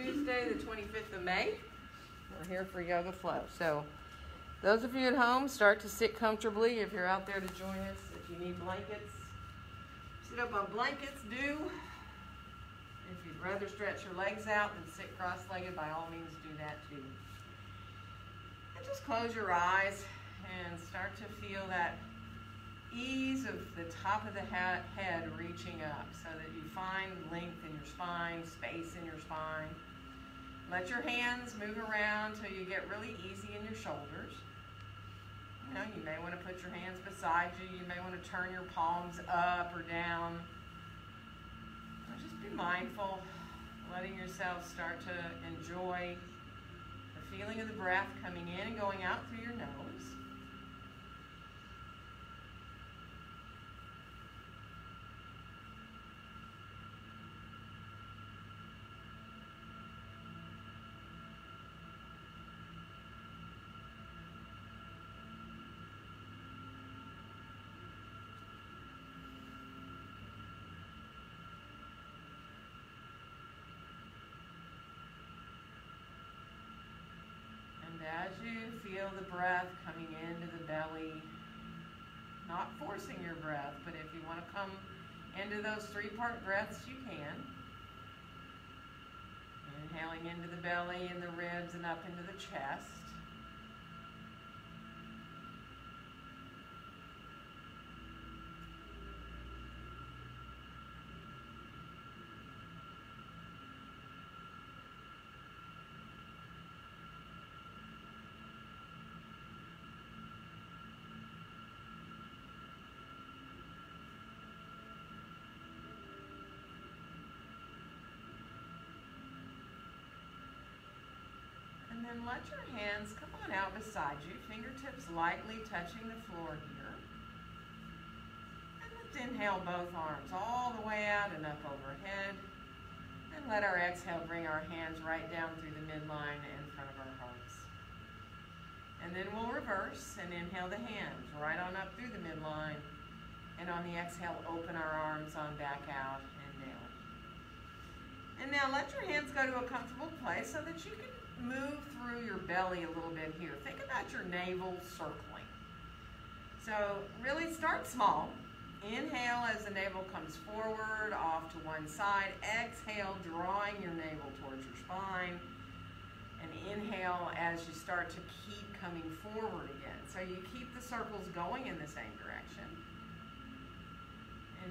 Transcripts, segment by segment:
Tuesday, the 25th of May. We're here for Yoga Flow. So those of you at home, start to sit comfortably. If you're out there to join us, if you need blankets, sit up on blankets, do. If you'd rather stretch your legs out and sit cross-legged, by all means do that too. And just close your eyes and start to feel that ease of the top of the head reaching up so that you find length in your spine, space in your spine. Let your hands move around till you get really easy in your shoulders. You know, you may want to put your hands beside you. You may want to turn your palms up or down. Just be mindful, letting yourself start to enjoy the feeling of the breath coming in and going out through your nose. And as you feel the breath coming into the belly, not forcing your breath, but if you want to come into those three-part breaths, you can. Inhaling into the belly and the ribs and up into the chest. And then let your hands come on out beside you, fingertips lightly touching the floor here. And let's inhale both arms all the way out and up overhead. And let our exhale bring our hands right down through the midline in front of our hearts. And then we'll reverse and inhale the hands right on up through the midline. And on the exhale, open our arms on back out and down. And now let your hands go to a comfortable place so that you can move through your belly a little bit here. Think about your navel circling. So really start small. Inhale as the navel comes forward, off to one side. Exhale, drawing your navel towards your spine. And inhale as you start to keep coming forward again. So you keep the circles going in the same direction.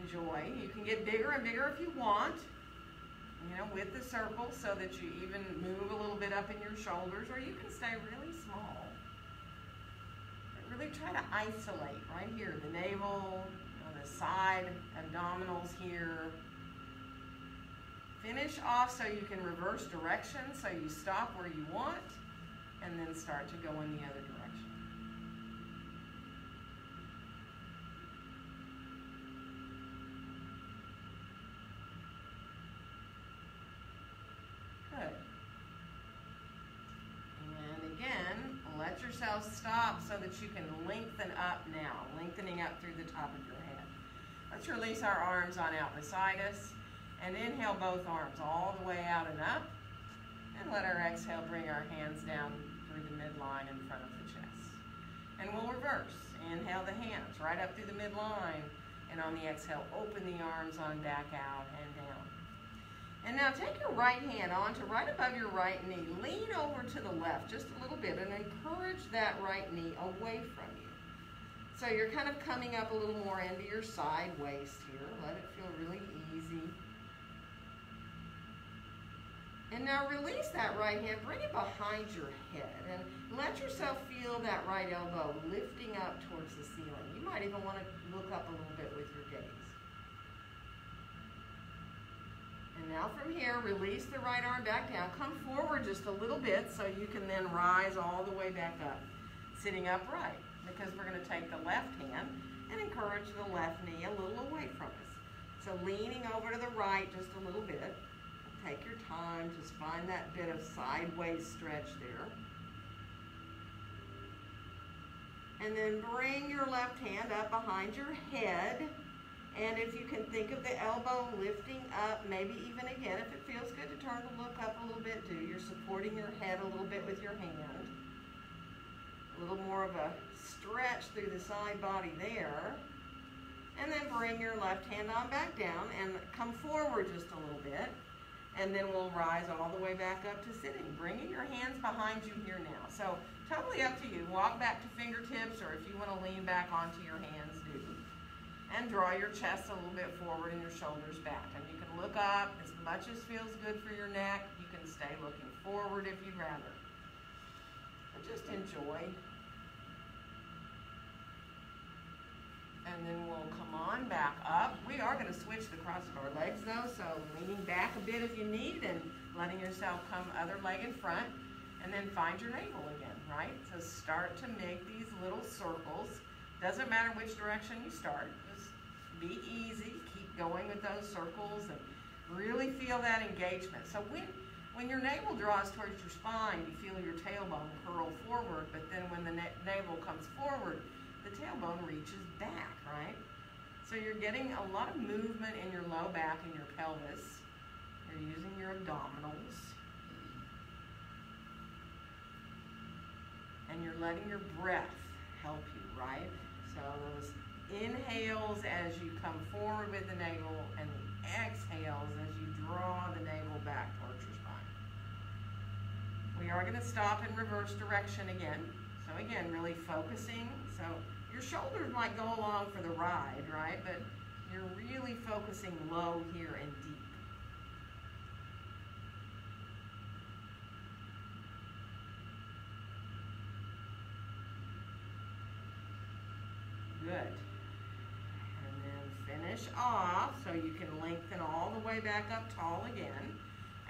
Enjoy. You can get bigger and bigger if you want, you know, with the circle, so that you even move a little bit up in your shoulders, or you can stay really small. But really try to isolate right here, the navel, on the side, abdominals here. Finish off so you can reverse direction, so you stop where you want, and then start to go in the other direction. Good. And again, let yourself stop so that you can lengthen up now, lengthening up through the top of your head. Let's release our arms on out beside us and inhale both arms all the way out and up, and let our exhale bring our hands down through the midline in front of the chest. And we'll reverse. Inhale the hands right up through the midline, and on the exhale, open the arms on back out and down. And now take your right hand onto right above your right knee. Lean over to the left just a little bit and encourage that right knee away from you. So you're kind of coming up a little more into your side waist here. Let it feel really easy. And now release that right hand, bring it behind your head, and let yourself feel that right elbow lifting up towards the ceiling. You might even want to look up a little bit with your gaze. And now from here, release the right arm back down. Come forward just a little bit so you can then rise all the way back up, sitting upright, because we're going to take the left hand and encourage the left knee a little away from us. So leaning over to the right just a little bit. Take your time, just find that bit of sideways stretch there. And then bring your left hand up behind your head. And if you can think of the elbow lifting up, maybe even again, if it feels good to turn to look up a little bit, supporting your head a little bit with your hand. A little more of a stretch through the side body there. And then bring your left hand on back down and come forward just a little bit. And then we'll rise all the way back up to sitting, bringing your hands behind you here now. So totally up to you. Walk back to fingertips, or if you want to lean back onto your hands, do. And draw your chest a little bit forward and your shoulders back. And you can look up as much as feels good for your neck. You can stay looking forward if you'd rather. But just enjoy. And then we'll come on back up. We are going to switch the cross of our legs though, so leaning back a bit if you need and letting yourself come other leg in front, and then find your navel again, right? So start to make these little circles. Doesn't matter which direction you start, just be easy, keep going with those circles and really feel that engagement. So when your navel draws towards your spine, you feel your tailbone curl forward, but then when the navel comes forward, the tailbone reaches back, right? So you're getting a lot of movement in your low back and your pelvis. You're using your abdominals. And you're letting your breath help you, right? So those inhales as you come forward with the navel, and the exhales as you draw the navel back towards your spine. We are going to stop in reverse direction again. So again, really focusing. So your shoulders might go along for the ride, right? But you're really focusing low here and deep. Good. And then finish off so you can lengthen all the way back up tall again.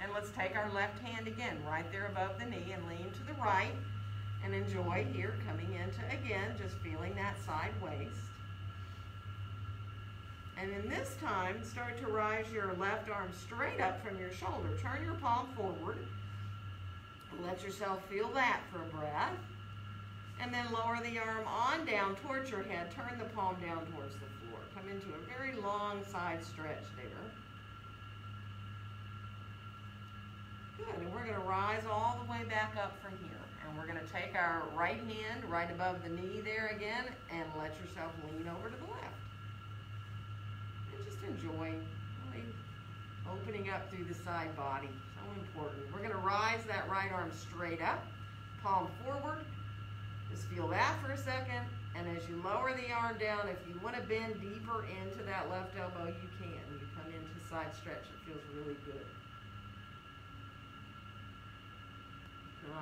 And let's take our left hand again right there above the knee and lean to the right. And enjoy here, coming into, again, just feeling that side waist. And then this time, start to rise your left arm straight up from your shoulder. Turn your palm forward. Let yourself feel that for a breath. And then lower the arm on down towards your head. Turn the palm down towards the floor. Come into a very long side stretch there. Good, and we're going to rise all the way back up from here. And we're going to take our right hand right above the knee there again and let yourself lean over to the left. And just enjoy really opening up through the side body. So important. We're going to rise that right arm straight up, palm forward. Just feel that for a second. And as you lower the arm down, if you want to bend deeper into that left elbow, you can. You come into side stretch. It feels really good.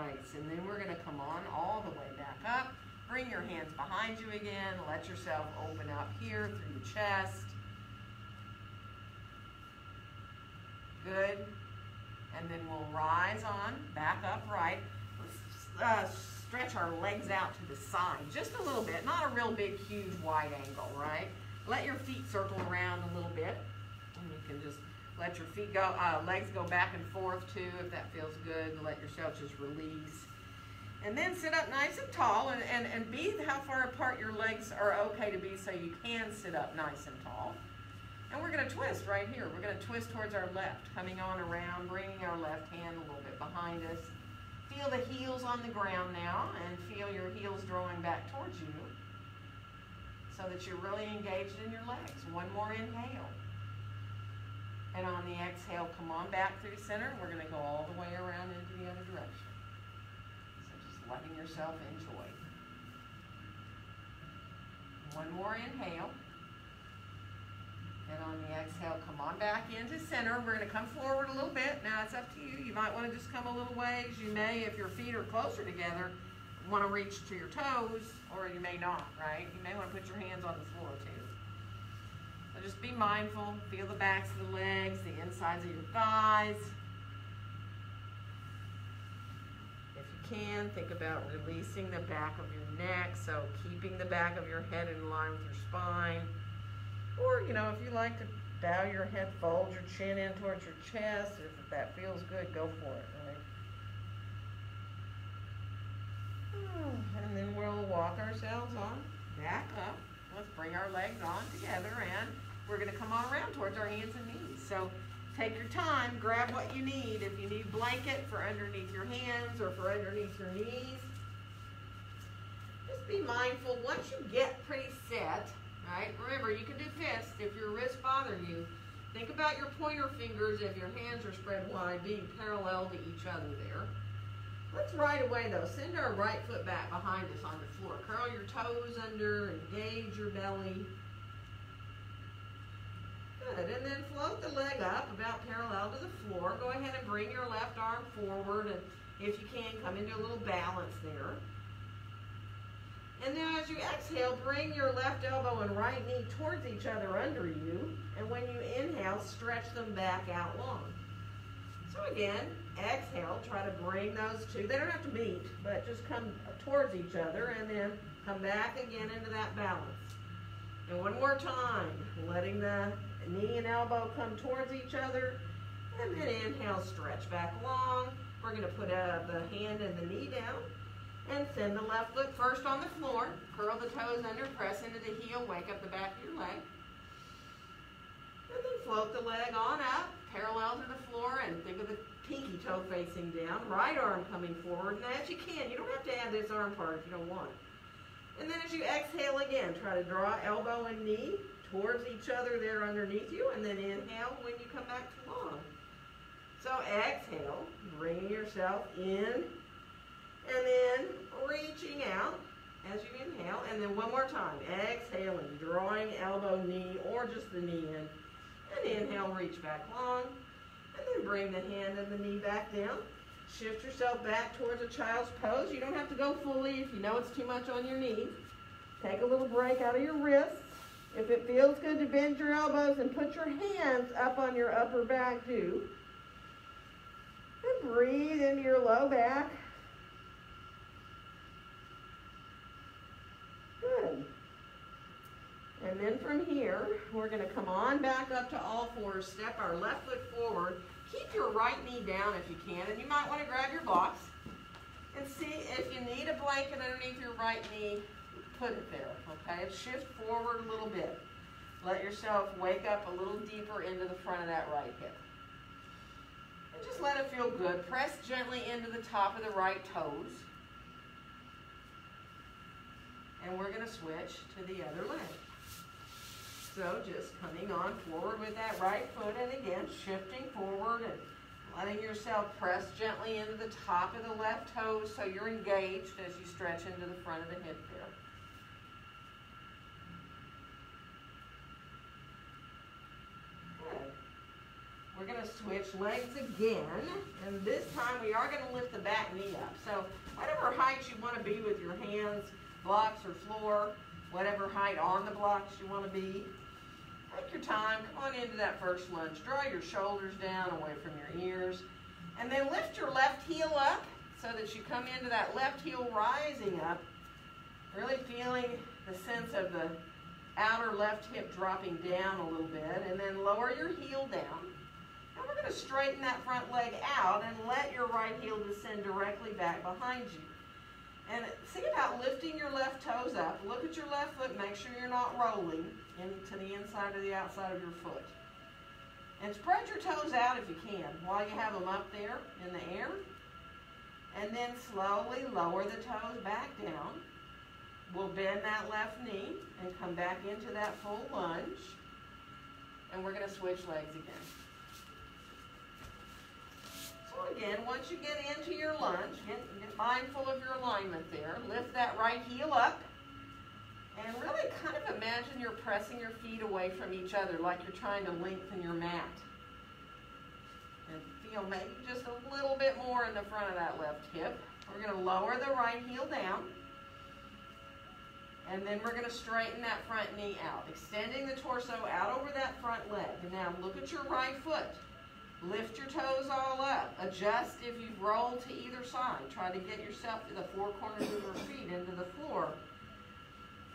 Nice, and then we're going to come on all the way back up. Bring your hands behind you again. Let yourself open up here through the chest. Good. And then we'll rise on, back upright. Let's stretch our legs out to the side just a little bit. Not a real big, huge, wide angle, right? Let your feet circle around a little bit. And you can just let your feet go, legs go back and forth too, if that feels good. Let yourself just release. And then sit up nice and tall, and be how far apart your legs are okay to be so you can sit up nice and tall. And we're going to twist right here. We're going to twist towards our left, coming on around, bringing our left hand a little bit behind us. Feel the heels on the ground now, and feel your heels drawing back towards you so that you're really engaged in your legs. One more inhale. And on the exhale, come on back through center. We're going to go all the way around into the other direction. So just letting yourself enjoy. One more inhale. And on the exhale, come on back into center. We're going to come forward a little bit. Now it's up to you. You might want to just come a little ways. You may, if your feet are closer together, want to reach to your toes, or you may not, right? You may want to put your hands on the floor too. So just be mindful. Feel the backs of the legs, the insides of your thighs. If you can, think about releasing the back of your neck, so keeping the back of your head in line with your spine. Or, you know, if you like to bow your head, fold your chin in towards your chest, if that feels good, go for it, right? And then we'll walk ourselves on back up. Let's bring our legs on together, and we're going to come on around towards our hands and knees. So Take your time, grab what you need. If you need blanket for underneath your hands or for underneath your knees. Just be mindful, once you get pretty set, right? Remember, you can do fists if your wrists bother you. Think about your pointer fingers, if your hands are spread wide, being parallel to each other there. Let's right away though, send our right foot back behind us on the floor. Curl your toes under, engage your belly. Good, and then float the leg up about parallel to the floor. Go ahead and bring your left arm forward, and if you can, come into a little balance there. And now as you exhale, bring your left elbow and right knee towards each other under you. And when you inhale, stretch them back out long. So again, exhale, try to bring those two. They don't have to meet, but just come towards each other and then come back again into that balance. And one more time, letting the knee and elbow come towards each other. And then inhale, stretch back long. We're going to put the hand and the knee down. And send the left foot first on the floor. Curl the toes under, press into the heel, wake up the back of your leg. And then float the leg on up, parallel to the floor, and think of the pinky toe facing down. Right arm coming forward, and as you can, you don't have to add this arm part if you don't want. And then as you exhale again, try to draw elbow and knee towards each other there underneath you, and then inhale when you come back to long. So exhale, bringing yourself in, and then reaching out as you inhale, and then one more time, exhaling, drawing elbow, knee, or just the knee in, and inhale, reach back long, and then bring the hand and the knee back down. Shift yourself back towards a child's pose. You don't have to go fully if you know it's too much on your knees. Take a little break out of your wrists. If it feels good to bend your elbows and put your hands up on your upper back, do. And breathe into your low back. Good. And then from here, we're going to come on back up to all fours, step our left foot forward. Keep your right knee down if you can, and you might want to grab your blocks and see if you need a blanket underneath your right knee, put it there, okay? Shift forward a little bit. Let yourself wake up a little deeper into the front of that right hip. And just let it feel good. Press gently into the top of the right toes. And we're going to switch to the other leg. So just coming on forward with that right foot, and again, shifting forward and letting yourself press gently into the top of the left toes so you're engaged as you stretch into the front of the hip there. Good. We're going to switch legs again, and this time we are going to lift the back knee up. So whatever height you want to be with your hands, blocks or floor, whatever height on the blocks you want to be. Take your time, come on into that first lunge. Draw your shoulders down away from your ears. And then lift your left heel up so that you come into that left heel rising up. Really feeling the sense of the outer left hip dropping down a little bit. And then lower your heel down. And we're going to straighten that front leg out and let your right heel descend directly back behind you. And think about lifting your left toes up. Look at your left foot. Make sure you're not rolling into the inside or the outside of your foot. And spread your toes out if you can while you have them up there in the air. And then slowly lower the toes back down. We'll bend that left knee and come back into that full lunge. And we're going to switch legs again. So again, once you get into your lunge, get mindful of your alignment there. Lift that right heel up. And really kind of imagine you're pressing your feet away from each other like you're trying to lengthen your mat. And feel maybe just a little bit more in the front of that left hip. We're going to lower the right heel down. And then we're going to straighten that front knee out, extending the torso out over that front leg. And now look at your right foot. Lift your toes all up. Adjust if you've rolled to either side. Try to get yourself to the four corners of your feet into the floor.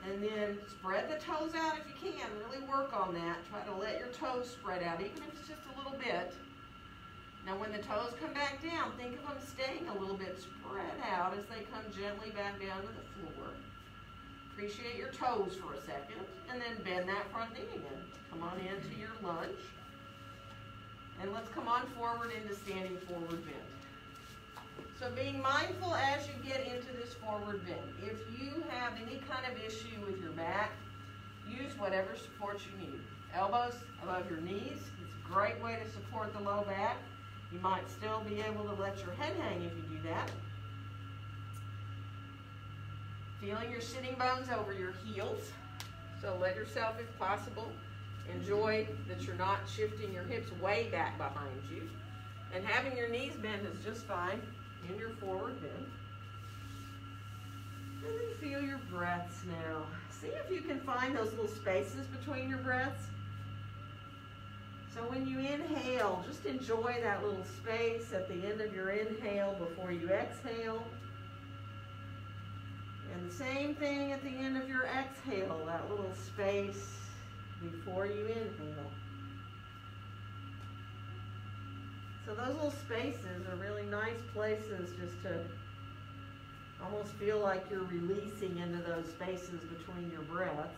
And then spread the toes out if you can. Really work on that. Try to let your toes spread out, even if it's just a little bit. Now when the toes come back down, think of them staying a little bit spread out as they come gently back down to the floor. Appreciate your toes for a second. And then bend that front knee again. Come on into your lunge. And let's come on forward into standing forward bend. So being mindful as you get into this forward bend. If you have any kind of issue with your back, use whatever support you need. Elbows above your knees. It's a great way to support the low back. You might still be able to let your head hang if you do that. Feeling your sitting bones over your heels. So let yourself, if possible, enjoy that you're not shifting your hips way back behind you. And having your knees bent is just fine in your forward bend. And then feel your breaths now. See if you can find those little spaces between your breaths. So when you inhale, just enjoy that little space at the end of your inhale before you exhale. And the same thing at the end of your exhale, that little space before you inhale. So those little spaces are really nice places just to almost feel like you're releasing into those spaces between your breaths.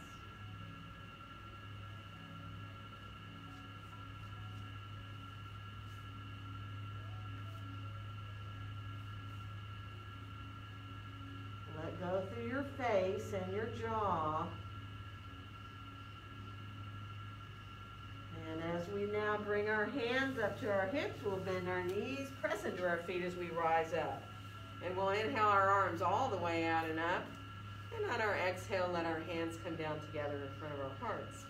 Let go through your face and your jaw. And as we now bring our hands up to our hips, we'll bend our knees, press into our feet as we rise up. And we'll inhale our arms all the way out and up. And on our exhale, let our hands come down together in front of our hearts.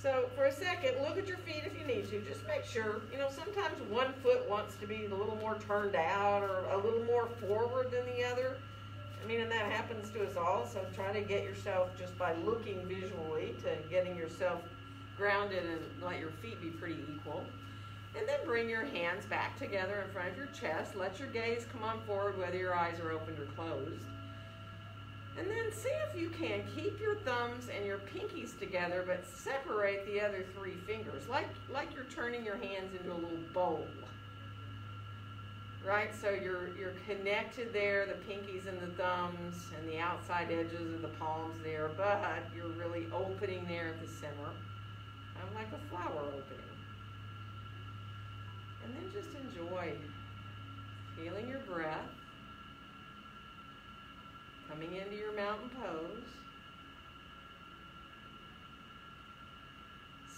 So for a second, look at your feet if you need to. Just make sure, sometimes one foot wants to be a little more turned out or a little more forward than the other. And that happens to us all. So try to get yourself, just by looking visually, to getting yourself grounded and let your feet be pretty equal. And then bring your hands back together in front of your chest. Let your gaze come on forward whether your eyes are opened or closed. And then see if you can keep your thumbs and your pinkies together, but separate the other three fingers, like you're turning your hands into a little bowl. Right? So you're connected there, the pinkies and the thumbs and the outside edges of the palms there, but you're really opening there at the center. Kind of like a flower opening. And then just enjoy feeling your breath, coming into your mountain pose.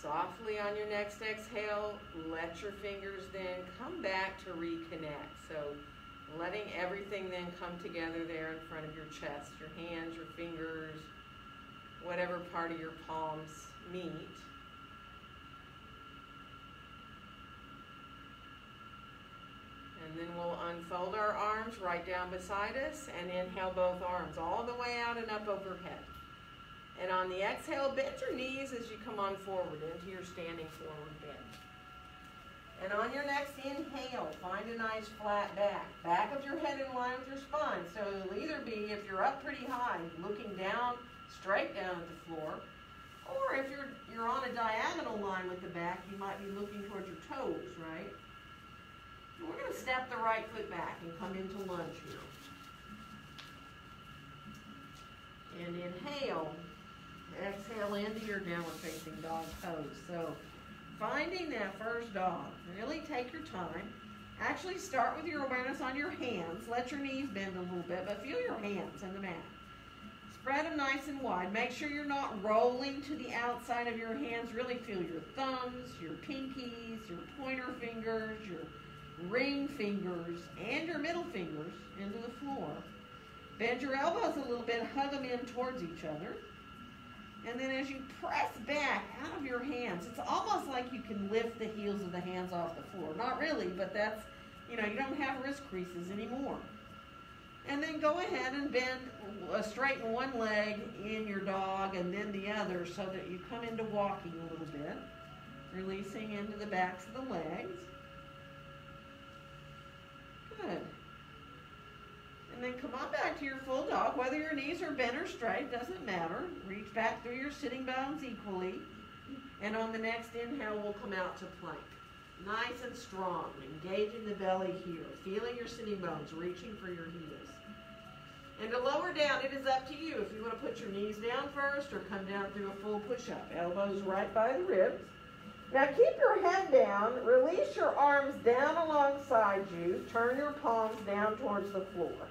Softly on your next exhale, let your fingers then come back to reconnect. So letting everything then come together there in front of your chest, your hands, your fingers, whatever part of your palms meet. And then we'll unfold our arms right down beside us and inhale both arms all the way out and up overhead. And on the exhale, bend your knees as you come on forward into your standing forward bend. And on your next inhale, find a nice flat back. Back of your head in line with your spine. So it'll either be, if you're up pretty high, looking down, straight down at the floor, or if you're on a diagonal line with the back, you might be looking towards your toes, right? We're going to step the right foot back and come into lunge here. And inhale, exhale into your downward facing dog pose. So finding that first dog, really take your time. Actually start with your awareness on your hands. Let your knees bend a little bit, but feel your hands in the mat. Spread them nice and wide. Make sure you're not rolling to the outside of your hands. Really feel your thumbs, your pinkies, your pointer fingers, your ring fingers, and your middle fingers into the floor. Bend your elbows a little bit, hug them in towards each other. And then as you press back out of your hands, it's almost like you can lift the heels of the hands off the floor. Not really, but that's, you don't have wrist creases anymore. And then go ahead and bend, straighten one leg in your dog and then the other so that you come into walking a little bit, releasing into the backs of the legs. Good. And then come on back to your full dog. Whether your knees are bent or straight, doesn't matter. Reach back through your sitting bones equally. And on the next inhale, we'll come out to plank. Nice and strong, engaging the belly here. Feeling your sitting bones, reaching for your heels. And to lower down, it is up to you. If you want to put your knees down first or come down through a full push-up. Elbows right by the ribs. Now keep your head down, release your arms down alongside you, turn your palms down towards the floor.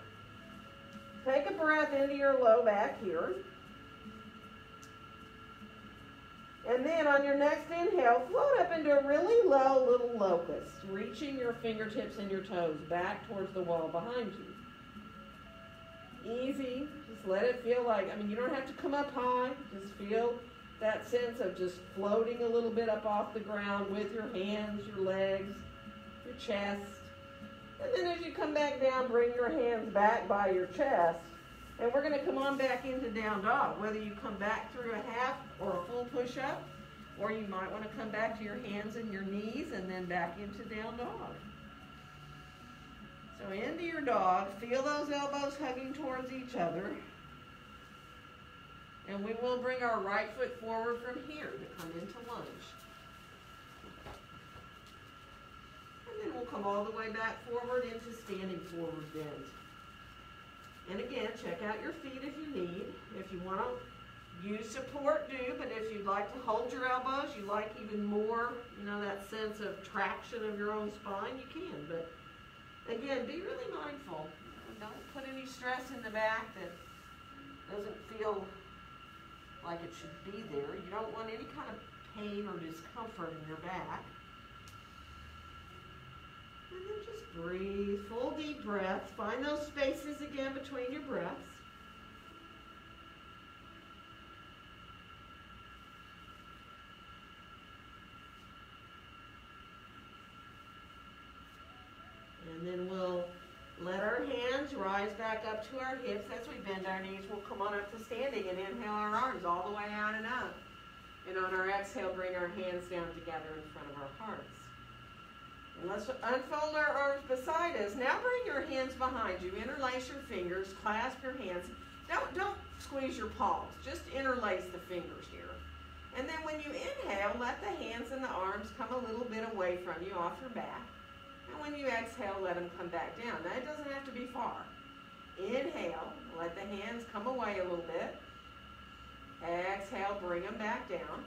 Take a breath into your low back here. And then on your next inhale, float up into a really low little locust, reaching your fingertips and your toes back towards the wall behind you. Easy, just let it feel like, you don't have to come up high, just feel that sense of just floating a little bit up off the ground with your hands, your legs, your chest. And then as you come back down, bring your hands back by your chest. And we're going to come on back into down dog, whether you come back through a half or a full push-up, or you might want to come back to your hands and your knees and then back into down dog. So into your dog, feel those elbows hugging towards each other. And we will bring our right foot forward from here to come into lunge. And then we'll come all the way back forward into standing forward bend. And again, check out your feet if you need. If you want to use support, do. But if you'd like to hold your elbows, you like even more, that sense of traction of your own spine, you can. But again, be really mindful. Don't put any stress in the back that doesn't feel like it should be there. You don't want any kind of pain or discomfort in your back. And then just breathe, full deep breaths. Find those spaces again between your breaths. And then we'll let our hands rise back up to our hips. As we bend our knees, we'll come on up to standing and inhale our arms all the way out and up. And on our exhale, bring our hands down together in front of our hearts. And let's unfold our arms beside us. Now bring your hands behind you. Interlace your fingers, clasp your hands. Don't squeeze your palms. Just interlace the fingers here. And then when you inhale, let the hands and the arms come a little bit away from you off your back. And when you exhale, let them come back down. Now, it doesn't have to be far. Inhale, let the hands come away a little bit. Exhale, bring them back down.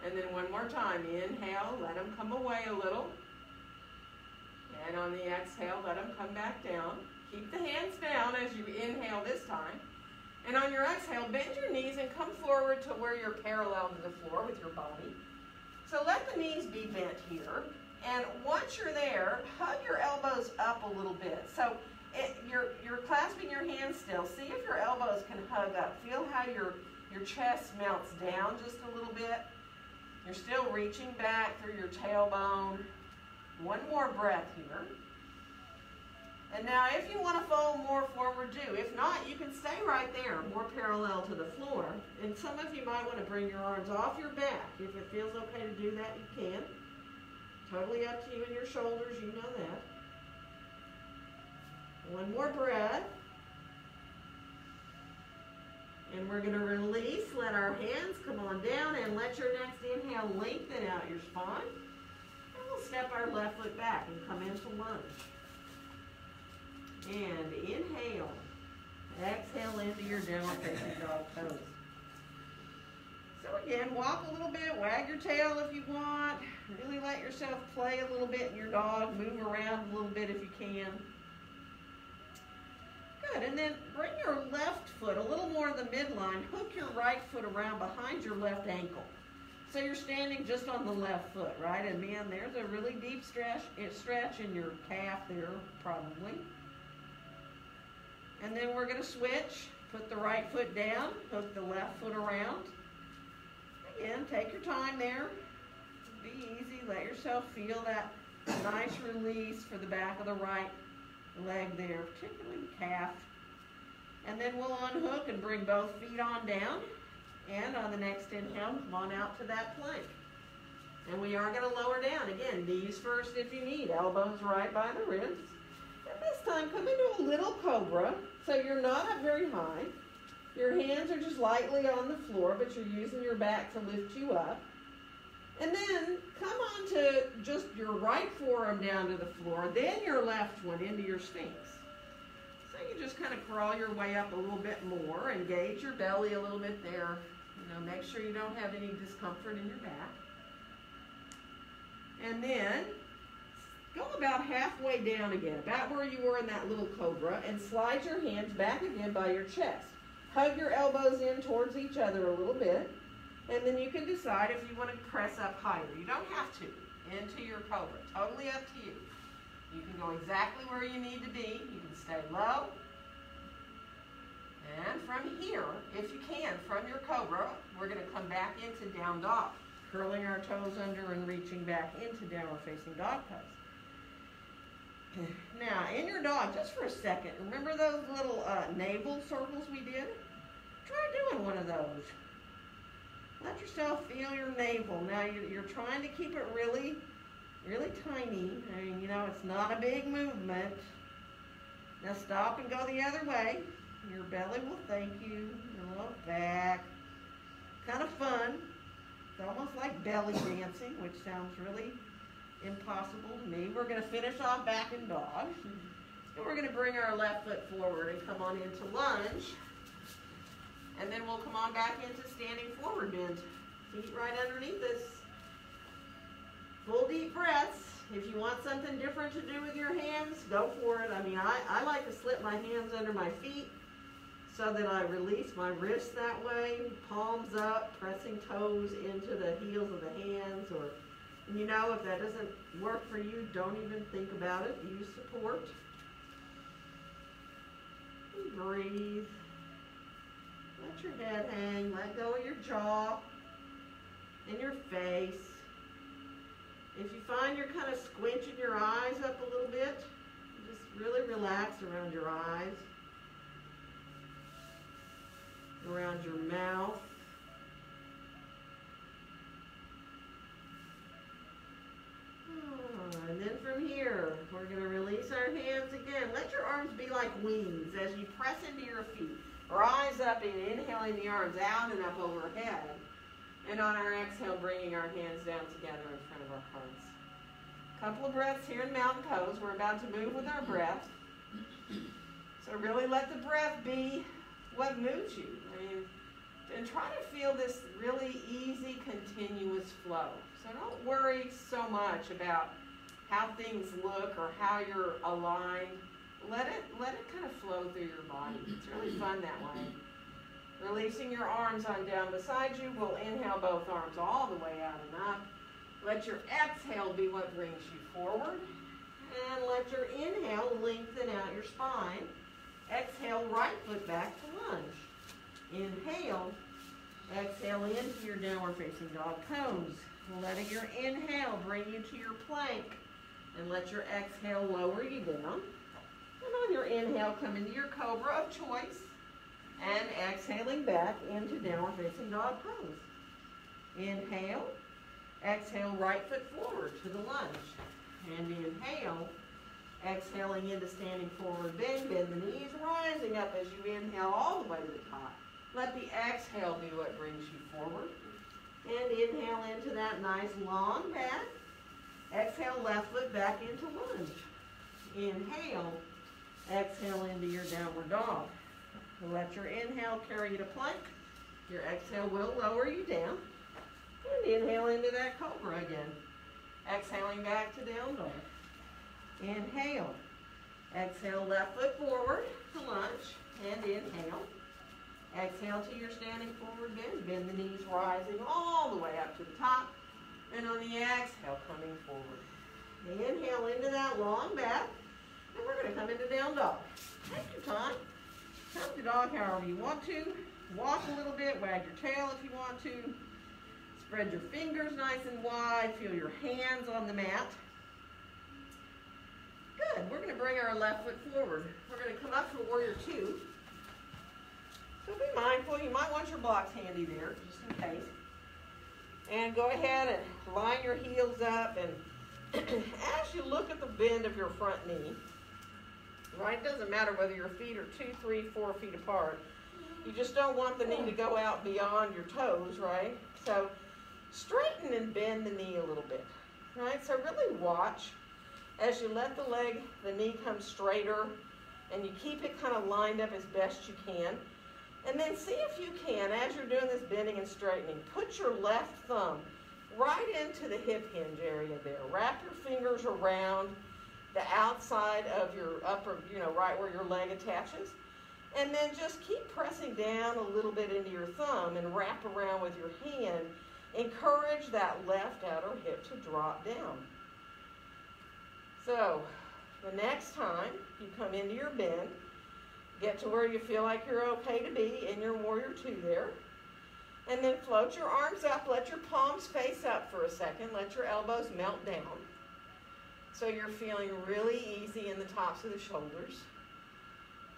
And then one more time, inhale, let them come away a little. And on the exhale, let them come back down. Keep the hands down as you inhale this time. And on your exhale, bend your knees and come forward to where you're parallel to the floor with your body. So let the knees be bent here. And once you're there, hug your elbows up a little bit. So you're clasping your hands still. See if your elbows can hug up. Feel how your chest melts down just a little bit. You're still reaching back through your tailbone. One more breath here. And now if you want to fold more forward, do. If not, you can stay right there, more parallel to the floor. And some of you might want to bring your arms off your back. If it feels okay to do that, you can. Totally up to you and your shoulders, you know that. One more breath. And we're going to release, let our hands come on down, and let your next inhale lengthen out your spine. And we'll step our left foot back and come into lunge. And inhale. Exhale into your downward facing dog pose. So again, walk a little bit, wag your tail if you want. Really let yourself play a little bit in your dog. Move around a little bit if you can. Good, and then bring your left foot a little more in the midline. Hook your right foot around behind your left ankle. So you're standing just on the left foot, right? And man, there's a really deep stretch in your calf there, probably. And then we're going to switch. Put the right foot down, hook the left foot around. Again, take your time there. Be easy. Let yourself feel that nice release for the back of the right leg there, particularly the calf. And then we'll unhook and bring both feet on down. And on the next inhale, come on out to that plank. And we are going to lower down. Again, knees first if you need. Elbows right by the ribs. And this time, come into a little cobra. So you're not up very high. Your hands are just lightly on the floor, but you're using your back to lift you up. And then come on to just your right forearm down to the floor, then your left one into your Sphinx. So you just kind of crawl your way up a little bit more, engage your belly a little bit there. Make sure you don't have any discomfort in your back. And then go about halfway down again, about where you were in that little cobra, and slide your hands back again by your chest. Hug your elbows in towards each other a little bit, and then you can decide if you want to press up higher. You don't have to, into your cobra. Totally up to you. You can go exactly where you need to be. You can stay low. And from here, if you can, from your cobra, we're going to come back into down dog, curling our toes under and reaching back into downward facing dog pose. Now, in your dog, just for a second, remember those little navel circles we did? Try doing one of those. Let yourself feel your navel. Now, you're trying to keep it really, really tiny. I mean, you know, it's not a big movement. Now, stop and go the other way. Your belly will thank you. A little back. Kind of fun. It's almost like belly dancing, which sounds really impossible to me. We're going to finish off back in dog. And we're going to bring our left foot forward and come on into lunge. And then we'll come on back into standing forward bend. Feet right underneath us. Full deep breaths. If you want something different to do with your hands, go for it. I mean, I like to slip my hands under my feet so that I release my wrists that way. Palms up, pressing toes into the heels of the hands. Or, you know, if that doesn't work for you, don't even think about it. Use support. And breathe. Let your head hang. Let go of your jaw and your face. If you find you're kind of squinching your eyes up a little bit, just really relax around your eyes, around your mouth. And then from here, we're going to release our hands again. Let your arms be like wings as you press into your feet. Rise up and inhaling the arms out and up overhead. And on our exhale, bringing our hands down together in front of our hearts. Couple of breaths here in mountain pose. We're about to move with our breath. So really let the breath be what moves you. I mean, and try to feel this really easy, continuous flow. So don't worry so much about how things look or how you're aligned. Let it kind of flow through your body. It's really fun that way. Releasing your arms on down beside you. We'll inhale both arms all the way out and up. Let your exhale be what brings you forward. And let your inhale lengthen out your spine. Exhale, right foot back to lunge. Inhale. Exhale into your downward facing dog pose. Letting your inhale bring you to your plank. And let your exhale lower you down. And on your inhale, come into your cobra of choice. And exhaling back into downward facing dog pose. Inhale. Exhale, right foot forward to the lunge. And inhale. Exhaling into standing forward bend. Bend the knees, rising up as you inhale all the way to the top. Let the exhale be what brings you forward. And inhale into that nice long back. Exhale, left foot back into lunge. Inhale. Exhale into your downward dog. Let your inhale carry you to plank. Your exhale will lower you down. And inhale into that cobra again. Exhaling back to down dog. Inhale. Exhale, left foot forward to lunge. And inhale. Exhale to your standing forward bend. Bend the knees, rising all the way up to the top. And on the exhale, coming forward. Inhale into that long back. And we're going to come into down dog. Take your time. Come to dog however you want to. Walk a little bit. Wag your tail if you want to. Spread your fingers nice and wide. Feel your hands on the mat. Good. We're going to bring our left foot forward. We're going to come up to warrior two. So be mindful. You might want your blocks handy there, just in case. And go ahead and line your heels up. And as you look at the bend of your front knee, right? It doesn't matter whether your feet are 2, 3, 4 feet apart. You just don't want the knee to go out beyond your toes, right? So straighten and bend the knee a little bit, right? So really watch as you let the knee come straighter, and you keep it kind of lined up as best you can. And then see if you can, as you're doing this bending and straightening, put your left thumb right into the hip hinge area there. Wrap your fingers around the outside of your upper, right where your leg attaches. And then just keep pressing down a little bit into your thumb and wrap around with your hand. Encourage that left outer hip to drop down. So, the next time you come into your bend, get to where you feel like you're okay to be in your warrior two there. And then float your arms up, let your palms face up for a second, let your elbows melt down. So you're feeling really easy in the tops of the shoulders.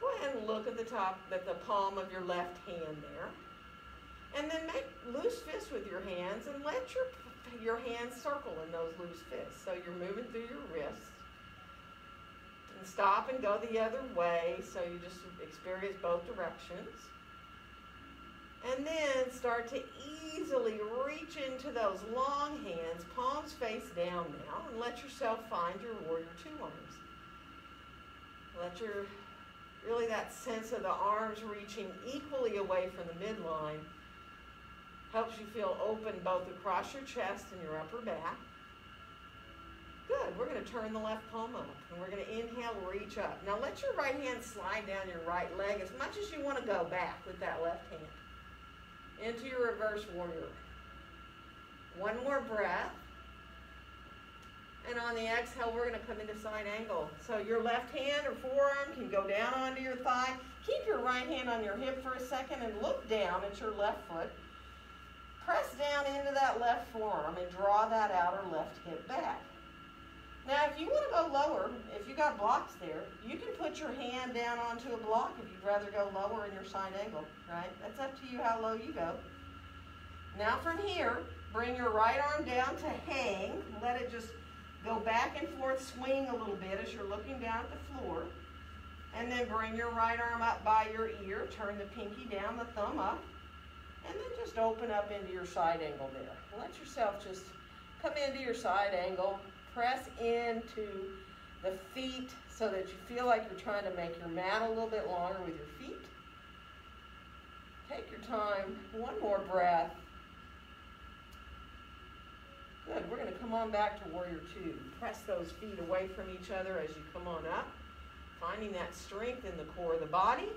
Go ahead and look at the palm of your left hand there. And then make loose fists with your hands and let your hands circle in those loose fists. So you're moving through your wrists. And stop and go the other way so you just experience both directions. And then start to easily reach into those long hands, palms face down now, and let yourself find your warrior two arms. Let really that sense of the arms reaching equally away from the midline helps you feel open both across your chest and your upper back. Good. We're going to turn the left palm up, and we're going to inhale, reach up. Now let your right hand slide down your right leg as much as you want to go back with that left hand into your reverse warrior. One more breath. And on the exhale, we're going to come into side angle. So your left hand or forearm can go down onto your thigh. Keep your right hand on your hip for a second and look down at your left foot. Press down into that left forearm and draw that outer left hip back. Now, if you want to go lower, if you got blocks there, you can put your hand down onto a block if you'd rather go lower in your side angle, right? That's up to you how low you go. Now from here, bring your right arm down to hang. Let it just go back and forth, swing a little bit as you're looking down at the floor. And then bring your right arm up by your ear. Turn the pinky down, the thumb up. And then just open up into your side angle there. Let yourself just come into your side angle. Press into the feet so that you feel like you're trying to make your mat a little bit longer with your feet. Take your time. One more breath. Good. We're going to come on back to warrior two. Press those feet away from each other as you come on up, finding that strength in the core of the body.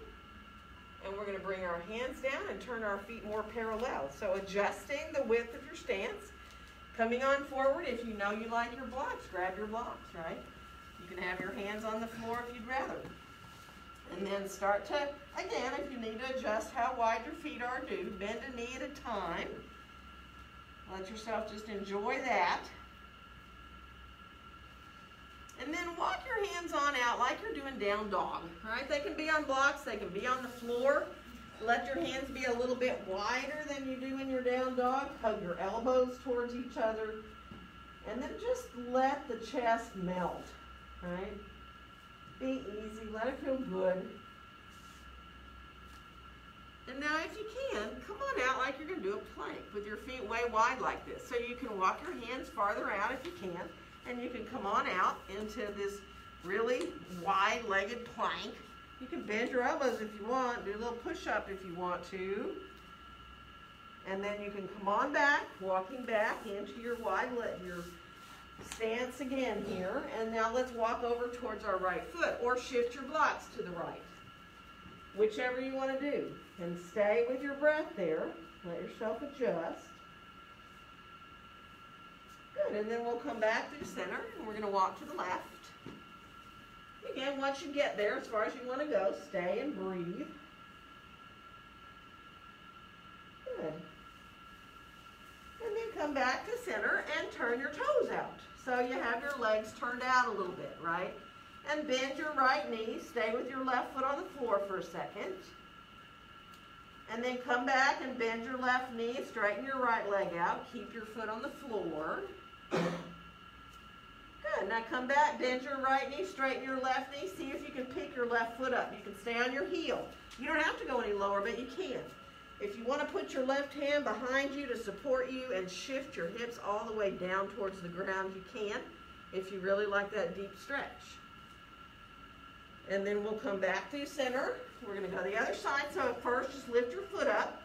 And we're going to bring our hands down and turn our feet more parallel. So adjusting the width of your stance. Coming on forward, if you know you like your blocks, grab your blocks, right? You can have your hands on the floor if you'd rather. And then start to, again, if you need to adjust how wide your feet are, bend a knee at a time. Let yourself just enjoy that. And then walk your hands on out like you're doing down dog, right? They can be on blocks, they can be on the floor. Let your hands be a little bit wider than you do in your down dog. Hug your elbows towards each other. And then just let the chest melt, right? Be easy, let it feel good. And now if you can, come on out like you're going to do a plank with your feet way wide like this. So you can walk your hands farther out if you can. And you can come on out into this really wide-legged plank. You can bend your elbows if you want, do a little push-up if you want to. And then you can come on back, walking back into your your stance again here. And now let's walk over towards our right foot or shift your blocks to the right. Whichever you want to do. And stay with your breath there. Let yourself adjust. Good, and then we'll come back through center and we're going to walk to the left. Again, once you get there, as far as you want to go, stay and breathe. Good. And then come back to center and turn your toes out. So you have your legs turned out a little bit, right? And bend your right knee. Stay with your left foot on the floor for a second. And then come back and bend your left knee. Straighten your right leg out. Keep your foot on the floor. Good. Now come back, bend your right knee, straighten your left knee. See if you can pick your left foot up. You can stay on your heel. You don't have to go any lower, but you can. If you want to put your left hand behind you to support you and shift your hips all the way down towards the ground, you can, if you really like that deep stretch. And then we'll come back to center. We're going to go the other side. So at first, just lift your foot up.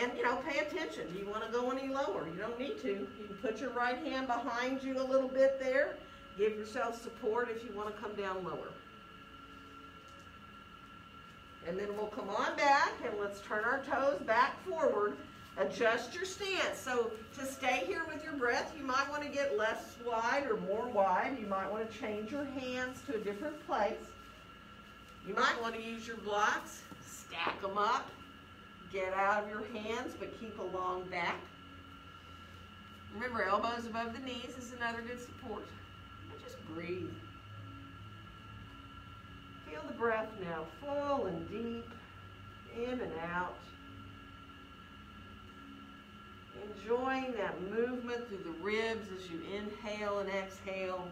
And, pay attention. Do you want to go any lower? You don't need to. You can put your right hand behind you a little bit there. Give yourself support if you want to come down lower. And then we'll come on back and let's turn our toes back forward. Adjust your stance. So to stay here with your breath, you might want to get less wide or more wide. You might want to change your hands to a different place. You might want to use your blocks, stack them up, get out of your hands, but keep a long back. Remember, elbows above the knees is another good support. And just breathe. Feel the breath now, full and deep, in and out. Enjoying that movement through the ribs as you inhale and exhale.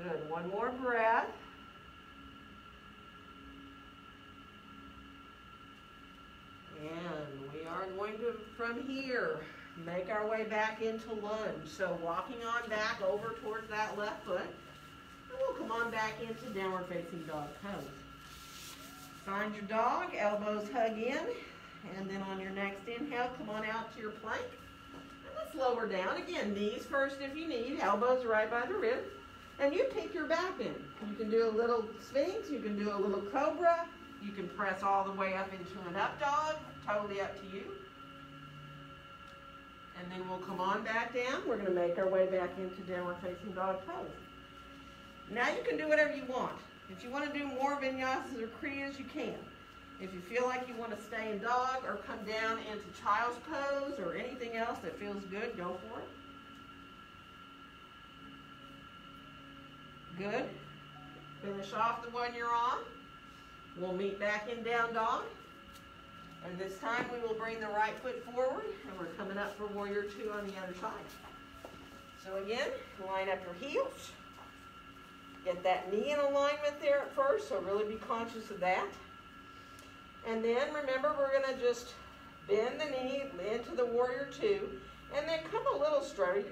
Good. One more breath. And we are going to, from here, make our way back into lunge. So walking on back over towards that left foot. And we'll come on back into downward facing dog pose. Find your dog, elbows hug in. And then on your next inhale, come on out to your plank. And let's lower down. Again, knees first if you need, elbows right by the ribs. And you pick your back in. You can do a little sphinx, you can do a little cobra, you can press all the way up into an up dog, totally up to you. And then we'll come on back down. We're going to make our way back into downward facing dog pose. Now you can do whatever you want. If you want to do more vinyasas or kriyas, you can. If you feel like you want to stay in dog or come down into child's pose or anything else that feels good, go for it. Good. Finish off the one you're on. We'll meet back in down dog. And this time we will bring the right foot forward and we're coming up for warrior two on the other side. So again, line up your heels. Get that knee in alignment there at first, so really be conscious of that. And then remember, we're going to just bend the knee into the warrior two and then come a little straighter. You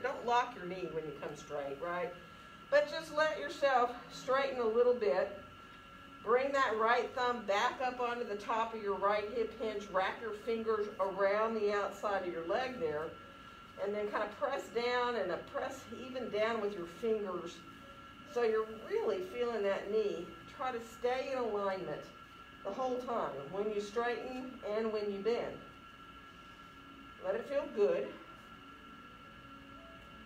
don't lock your knee when you come straight, right? But just let yourself straighten a little bit. Bring that right thumb back up onto the top of your right hip hinge. Wrap your fingers around the outside of your leg there. And then kind of press down and press even down with your fingers. So you're really feeling that knee. Try to stay in alignment the whole time, when you straighten and when you bend. Let it feel good.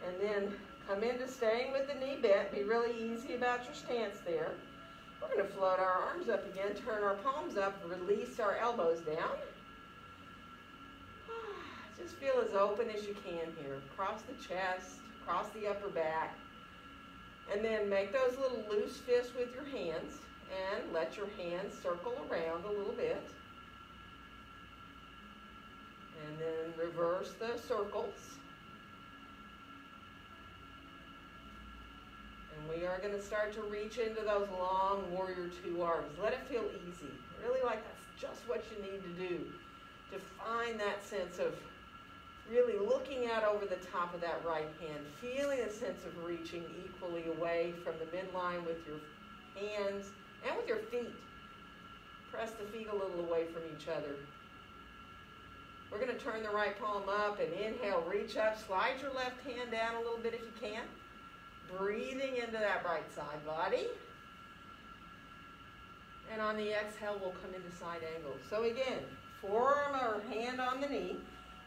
And then come into staying with the knee bent. Be really easy about your stance there. We're going to float our arms up again, turn our palms up, release our elbows down. Just feel as open as you can here. Across the chest, across the upper back. And then make those little loose fists with your hands and let your hands circle around a little bit. And then reverse the circles. And we are going to start to reach into those long warrior two arms. Let it feel easy. Really like that's just what you need to do to find that sense of really looking out over the top of that right hand, feeling a sense of reaching equally away from the midline with your hands and with your feet. Press the feet a little away from each other. We're going to turn the right palm up and inhale, reach up, slide your left hand down a little bit if you can. Breathing into that right side body. And on the exhale, we'll come into side angle. So again, forearm or hand on the knee.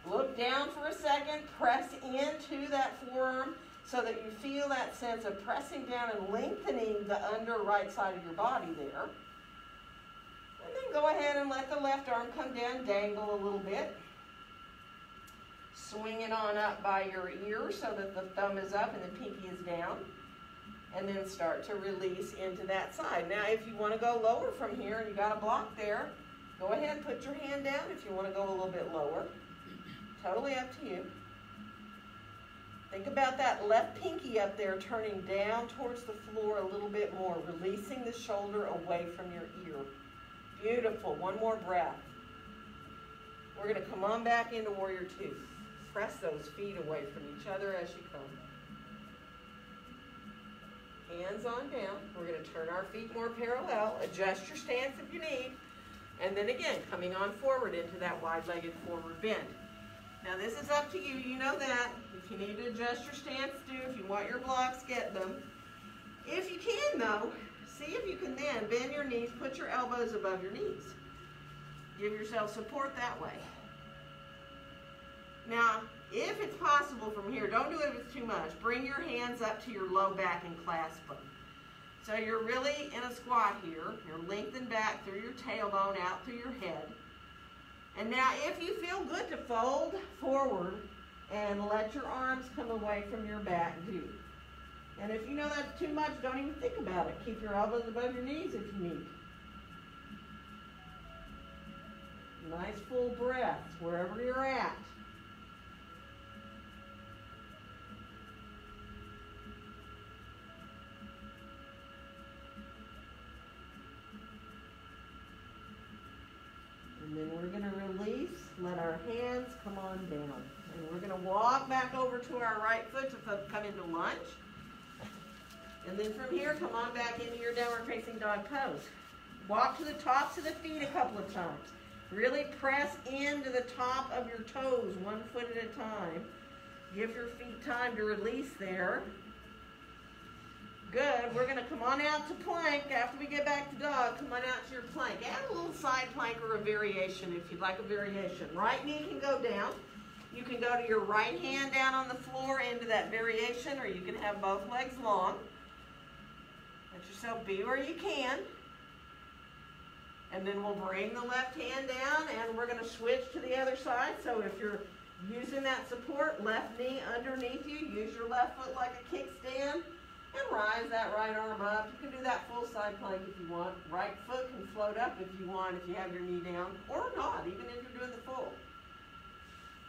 Look down for a second, press into that forearm so that you feel that sense of pressing down and lengthening the under right side of your body there. And then go ahead and let the left arm come down, dangle a little bit. Swing it on up by your ear so that the thumb is up and the pinky is down. And then start to release into that side. Now, if you want to go lower from here and you got a block there, go ahead and put your hand down if you want to go a little bit lower. Totally up to you. Think about that left pinky up there turning down towards the floor a little bit more, releasing the shoulder away from your ear. Beautiful. One more breath. We're going to come on back into warrior two. Press those feet away from each other as you come. Hands on down. We're going to turn our feet more parallel. Adjust your stance if you need. And then again, coming on forward into that wide-legged forward bend. Now this is up to you. You know that. If you need to adjust your stance, do. If you want your blocks, get them. If you can, though, see if you can then bend your knees, put your elbows above your knees. Give yourself support that way. Now, if it's possible from here, don't do it if it's too much. Bring your hands up to your low back and clasp them. So you're really in a squat here. You're lengthened back through your tailbone, out through your head. And now if you feel good to fold forward and let your arms come away from your back, do. And if you know that's too much, don't even think about it. Keep your elbows above your knees if you need. Nice full breaths wherever you're at. And then we're going to release, let our hands come on down. And we're going to walk back over to our right foot to come into lunge. And then from here, come on back into your downward facing dog pose. Walk to the tops of the feet a couple of times. Really press into the top of your toes, 1 foot at a time. Give your feet time to release there. Good. We're going to come on out to plank. After we get back to dog, come on out to your plank. Add a little side plank or a variation if you'd like a variation. Right knee can go down. You can go to your right hand down on the floor into that variation, or you can have both legs long. Let yourself be where you can. And then we'll bring the left hand down, and we're going to switch to the other side. So if you're using that support, left knee underneath you, use your left foot like a kickstand, and rise that right arm up. You can do that full side plank if you want. Right foot can float up if you want, if you have your knee down, or not, even if you're doing the full.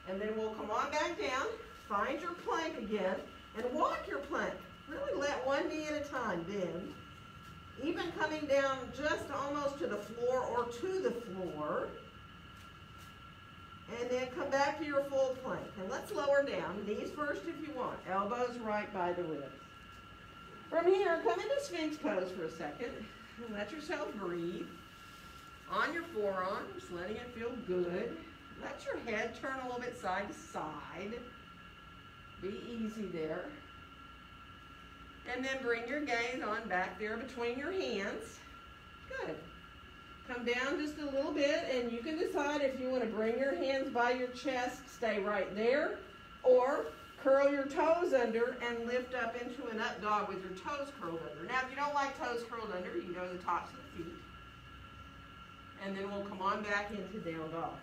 And then we'll come on back down, find your plank again, and walk your plank. Really let one knee at a time bend. Even coming down just almost to the floor or to the floor. And then come back to your full plank. And let's lower down. Knees first if you want. Elbows right by the ribs. From here, come into Sphinx pose for a second. And let yourself breathe. On your forearms, letting it feel good. Let your head turn a little bit side to side. Be easy there. And then bring your gaze on back there between your hands. Good. Come down just a little bit, and you can decide if you want to bring your hands by your chest, stay right there, or curl your toes under and lift up into an up dog with your toes curled under. Now, if you don't like toes curled under, you can go to the tops of the feet. And then we'll come on back into down dog.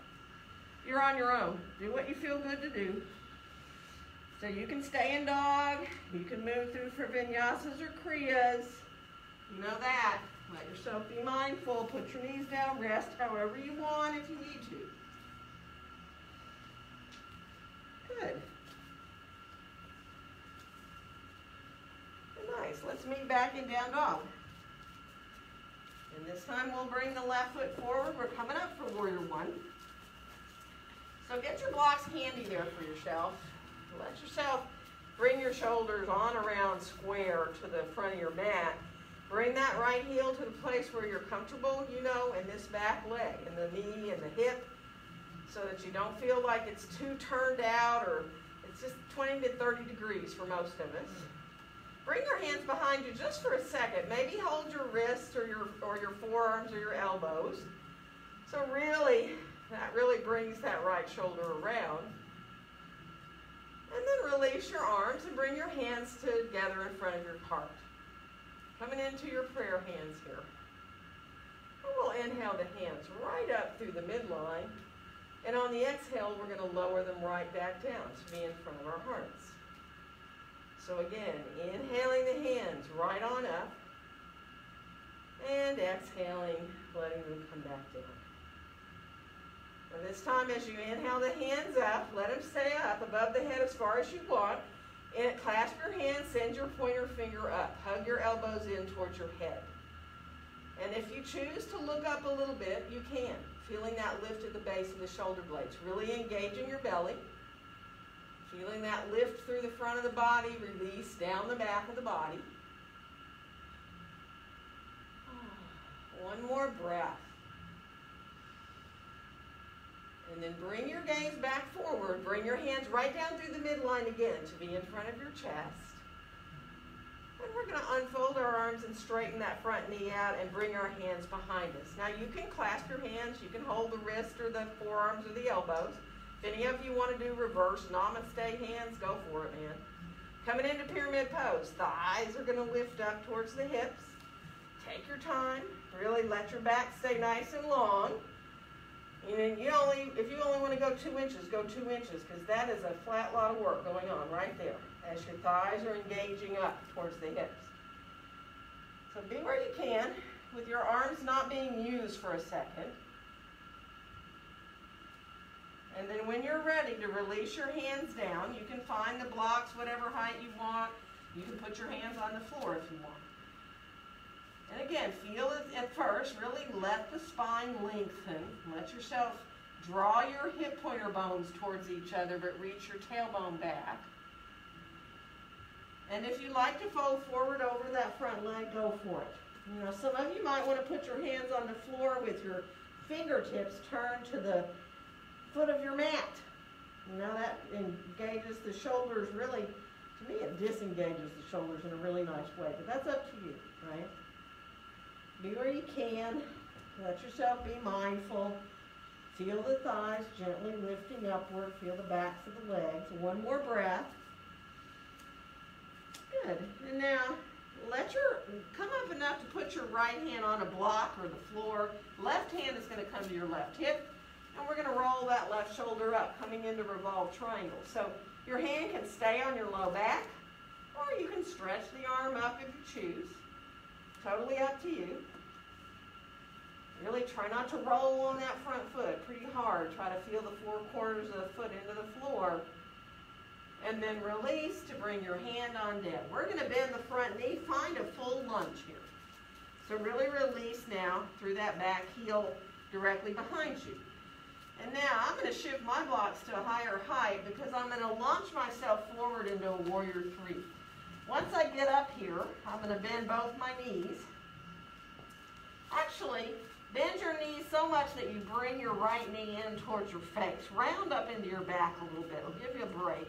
You're on your own. Do what you feel good to do. So you can stay in dog, you can move through for vinyasas or kriyas. You know that. Let yourself be mindful. Put your knees down, rest however you want if you need to. Good. Nice. Let's meet back in down dog. And this time we'll bring the left foot forward. We're coming up for warrior one. So get your blocks handy there for yourself. Let yourself bring your shoulders on around square to the front of your mat. Bring that right heel to the place where you're comfortable, you know, in this back leg, and the knee and the hip, so that you don't feel like it's too turned out or it's just 20 to 30 degrees for most of us. Bring your hands behind you just for a second. Maybe hold your wrists or your forearms or your elbows. So really, that really brings that right shoulder around. And then release your arms and bring your hands together in front of your heart. Coming into your prayer hands here. And we'll inhale the hands right up through the midline. And on the exhale, we're going to lower them right back down to be in front of our hearts. So again, inhaling the hands right on up. And exhaling, letting them come back down. And this time as you inhale the hands up, let them stay up above the head as far as you want. And clasp your hands, send your pointer finger up. Hug your elbows in towards your head. And if you choose to look up a little bit, you can. Feeling that lift at the base of the shoulder blades. Really engaging your belly. Feeling that lift through the front of the body, release down the back of the body. One more breath. And then bring your gaze back forward. Bring your hands right down through the midline again to be in front of your chest. And we're going to unfold our arms and straighten that front knee out and bring our hands behind us. Now you can clasp your hands. You can hold the wrist or the forearms or the elbows. If any of you want to do reverse namaste hands, go for it, man. Coming into pyramid pose. Thighs are going to lift up towards the hips. Take your time. Really let your back stay nice and long. And if you only want to go 2 inches, go 2 inches, because that is a flat lot of work going on right there as your thighs are engaging up towards the hips. So be where you can with your arms not being used for a second. And then when you're ready to release your hands down, you can find the blocks whatever height you want. You can put your hands on the floor if you want. And again, feel it at first. Really let the spine lengthen. Let yourself draw your hip pointer bones towards each other, but reach your tailbone back. And if you like to fold forward over that front leg, go for it. You know, some of you might want to put your hands on the floor with your fingertips turned to the foot of your mat. You know, that engages the shoulders really, to me it disengages the shoulders in a really nice way, but that's up to you, right? Be where you can. Let yourself be mindful. Feel the thighs gently lifting upward. Feel the backs of the legs. One more breath. Good. And now, come up enough to put your right hand on a block or the floor. Left hand is going to come to your left hip. And we're going to roll that left shoulder up, coming into revolved triangle. So your hand can stay on your low back, or you can stretch the arm up if you choose. Totally up to you. Really try not to roll on that front foot pretty hard. Try to feel the 4 corners of the foot into the floor. And then release to bring your hand on down. We're going to bend the front knee. Find a full lunge here. So really release now through that back heel directly behind you. And now I'm going to shift my blocks to a higher height because I'm going to launch myself forward into a warrior 3. Once I get up here, I'm going to bend both my knees. Actually, bend your knees so much that you bring your right knee in towards your face. Round up into your back a little bit. It'll give you a break.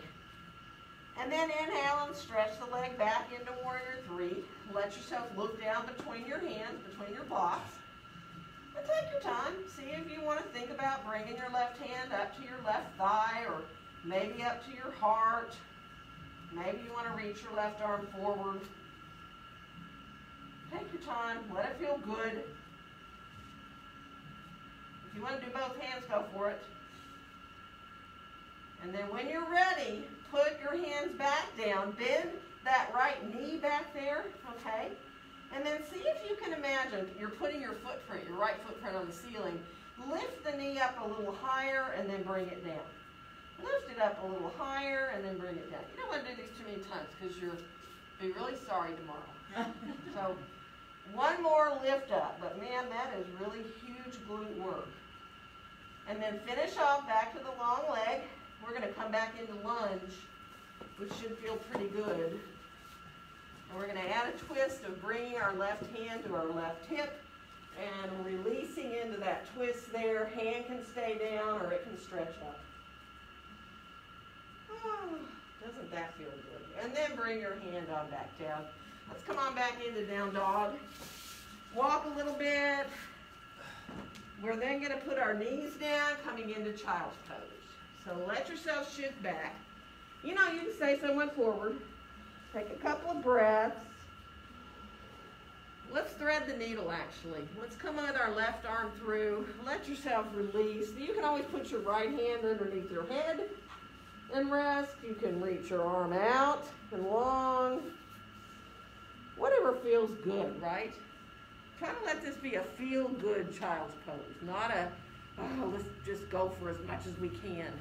And then inhale and stretch the leg back into warrior 3. Let yourself look down between your hands, between your blocks. And take your time. See if you want to think about bringing your left hand up to your left thigh or maybe up to your heart. Maybe you want to reach your left arm forward. Take your time. Let it feel good. If you want to do both hands, go for it. And then when you're ready, put your hands back down. Bend that right knee back there, okay? And then see if you can imagine you're putting your footprint, your right footprint on the ceiling. Lift the knee up a little higher and then bring it down. Lift it up a little higher and then bring it down. You don't want to do these too many times because you'll be really sorry tomorrow. So one more lift up, but man, that is really huge glute work. And then finish off back to the long leg. We're going to come back into lunge, which should feel pretty good. And we're going to add a twist of bringing our left hand to our left hip and releasing into that twist there. Hand can stay down or it can stretch up. Oh, doesn't that feel good? And then bring your hand on back down. Let's come on back into down dog. Walk a little bit. We're then going to put our knees down, coming into child's pose. So let yourself shift back. You know, you can stay somewhat forward. Take a couple of breaths. Let's thread the needle, actually. Let's come with our left arm through. Let yourself release. You can always put your right hand underneath your head and rest. You can reach your arm out and long. Whatever feels good, right? Try to let this be a feel-good child's pose, not a, oh, let's just go for as much as we can.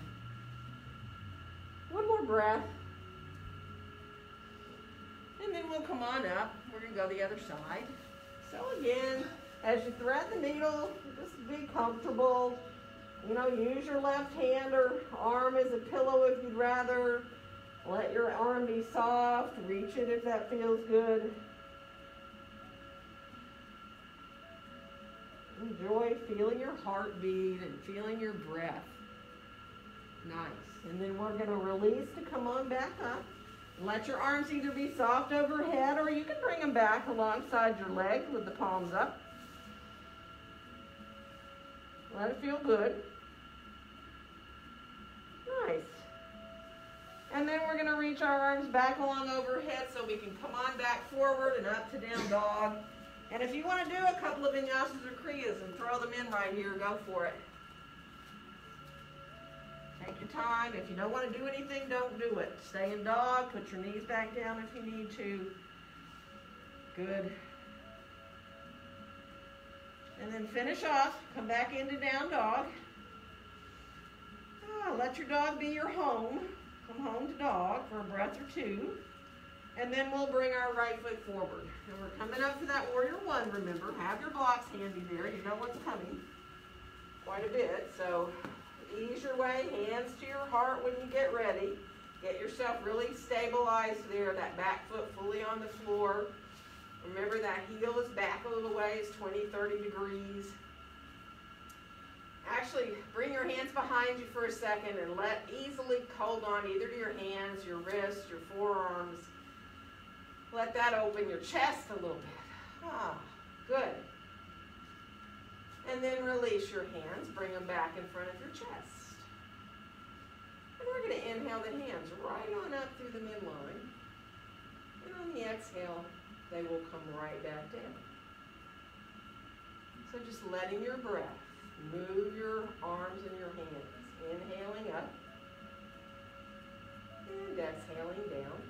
One more breath. And then we'll come on up. We're going to go the other side. So again, as you thread the needle, just be comfortable. You know, use your left hand or arm as a pillow if you'd rather. Let your arm be soft. Reach it if that feels good. Enjoy feeling your heartbeat and feeling your breath. Nice. And then we're going to release to come on back up. Let your arms either be soft overhead or you can bring them back alongside your legs with the palms up. Let it feel good. Nice. And then we're going to reach our arms back along overhead so we can come on back forward and up to down dog. And if you want to do a couple of vinyasas or kriyas and throw them in right here, go for it. Take your time. If you don't want to do anything, don't do it. Stay in dog. Put your knees back down if you need to. Good. And then finish off. Come back into down dog. Let your dog be your home. Come home to dog for a breath or two. And then we'll bring our right foot forward. And we're coming up for that warrior one, remember. Have your blocks handy there. You know what's coming. Quite a bit. So ease your way, hands to your heart when you get ready. Get yourself really stabilized there, that back foot fully on the floor. Remember that heel is back a little ways, 20, 30 degrees. Actually, bring your hands behind you for a second and easily hold on either to your hands, your wrists, your forearms. Let that open your chest a little bit. Good. And then release your hands. Bring them back in front of your chest. And we're going to inhale the hands right on up through the midline. And on the exhale, they will come right back down. So just letting your breath move your arms and your hands. Inhaling up. And exhaling down.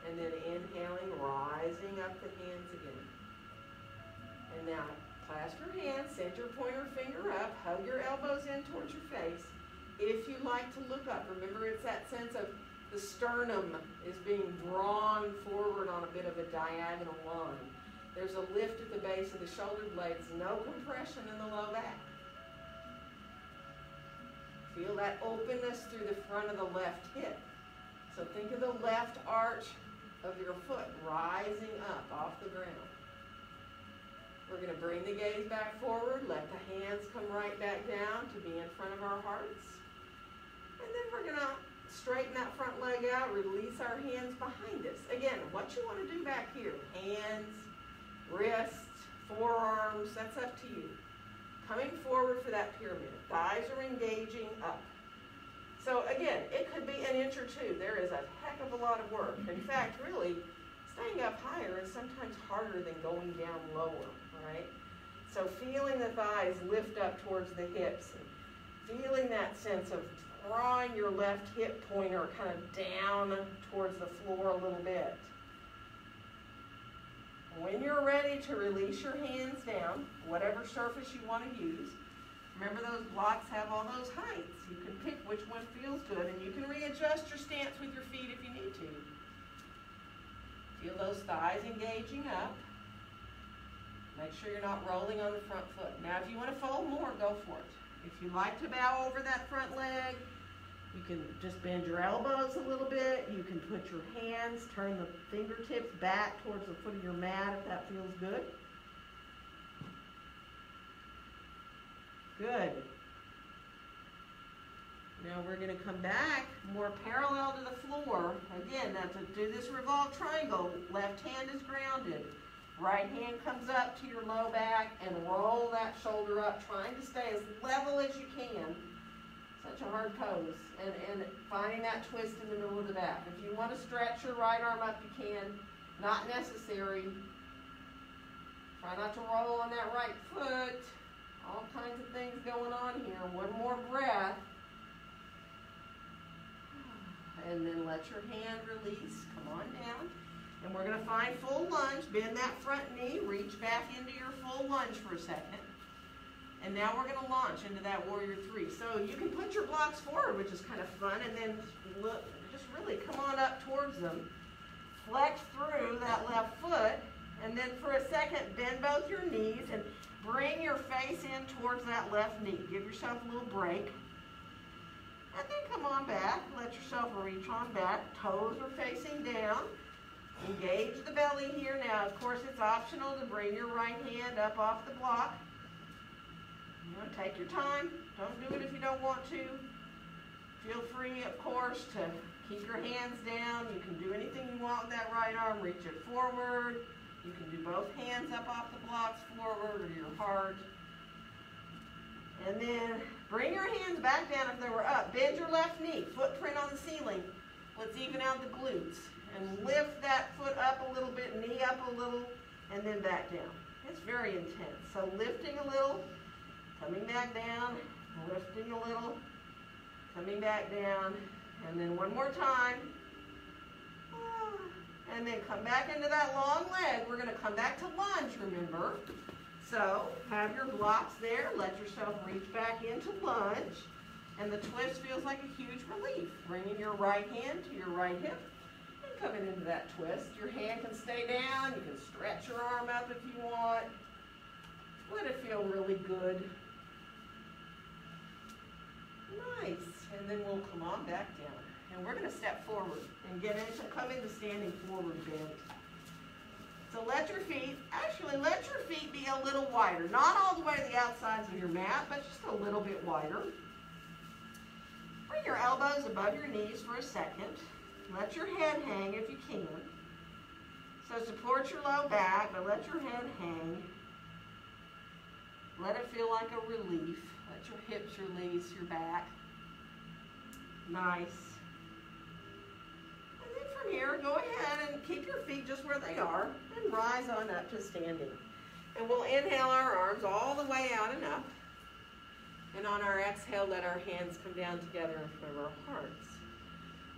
And then inhaling, rising up the hands again. And now, clasp your hands, send your pointer finger up, hug your elbows in towards your face. If you like to look up, remember it's that sense of the sternum is being drawn forward on a bit of a diagonal line. There's a lift at the base of the shoulder blades, no compression in the low back. Feel that openness through the front of the left hip. So think of the left arch of your foot rising up off the ground. We're going to bring the gaze back forward, let the hands come right back down to be in front of our hearts. And then we're going to straighten that front leg out, release our hands behind us. Again, what you want to do back here, hands, wrists, forearms, that's up to you. Coming forward for that pyramid. Thighs are engaging up. So again, it could be an inch or two. There is a heck of a lot of work. In fact, really, staying up higher is sometimes harder than going down lower, right? So feeling the thighs lift up towards the hips, and feeling that sense of drawing your left hip pointer kind of down towards the floor a little bit. When you're ready to release your hands down, whatever surface you want to use, remember those blocks have all those heights. You can pick which one feels good, and you can readjust your stance with your feet if you need to. Feel those thighs engaging up. Make sure you're not rolling on the front foot. Now, if you want to fold more, go for it. If you like to bow over that front leg, you can just bend your elbows a little bit. You can put your hands, turn the fingertips back towards the foot of your mat if that feels good. Good. Now we're going to come back more parallel to the floor. Again, now to do this revolved triangle, left hand is grounded. Right hand comes up to your low back and roll that shoulder up, trying to stay as level as you can. Such a hard pose. And finding that twist in the middle of the back. If you want to stretch your right arm up, you can. Not necessary. Try not to roll on that right foot. All kinds of things going on here. One more breath. And then let your hand release. Come on down. And we're going to find full lunge. Bend that front knee. Reach back into your full lunge for a second. And now we're going to launch into that warrior three. So you can put your blocks forward, which is kind of fun, and then look, just really come on up towards them. Flex through that left foot, and then for a second, bend both your knees and bring your face in towards that left knee. Give yourself a little break. And then come on back. Let yourself reach on back. Toes are facing down. Engage the belly here. Now, of course, it's optional to bring your right hand up off the block. You know, take your time. Don't do it if you don't want to. Feel free, of course, to keep your hands down. You can do anything you want with that right arm. Reach it forward. You can do both hands up off the blocks forward or your heart. And then bring your hands back down if they were up. Bend your left knee, footprint on the ceiling. Let's even out the glutes. And lift that foot up a little bit, knee up a little, and then back down. It's very intense. So lifting a little, coming back down, lifting a little, coming back down, and then one more time. And then come back into that long leg. We're going to come back to lunge, remember. So have your blocks there. Let yourself reach back into lunge. And the twist feels like a huge relief. Bringing your right hand to your right hip and coming into that twist. Your hand can stay down. You can stretch your arm up if you want. Let it feel really good. Nice. And then we'll come on back down. And we're going to step forward and come into standing forward bend. So let your feet be a little wider. Not all the way to the outsides of your mat, but just a little bit wider. Bring your elbows above your knees for a second. Let your head hang if you can. So support your low back, but let your head hang. Let it feel like a relief. Let your hips release your back. Nice. And then from here, go ahead and keep your feet just where they are and rise on up to standing. And we'll inhale our arms all the way out and up. And on our exhale, let our hands come down together in front of our hearts.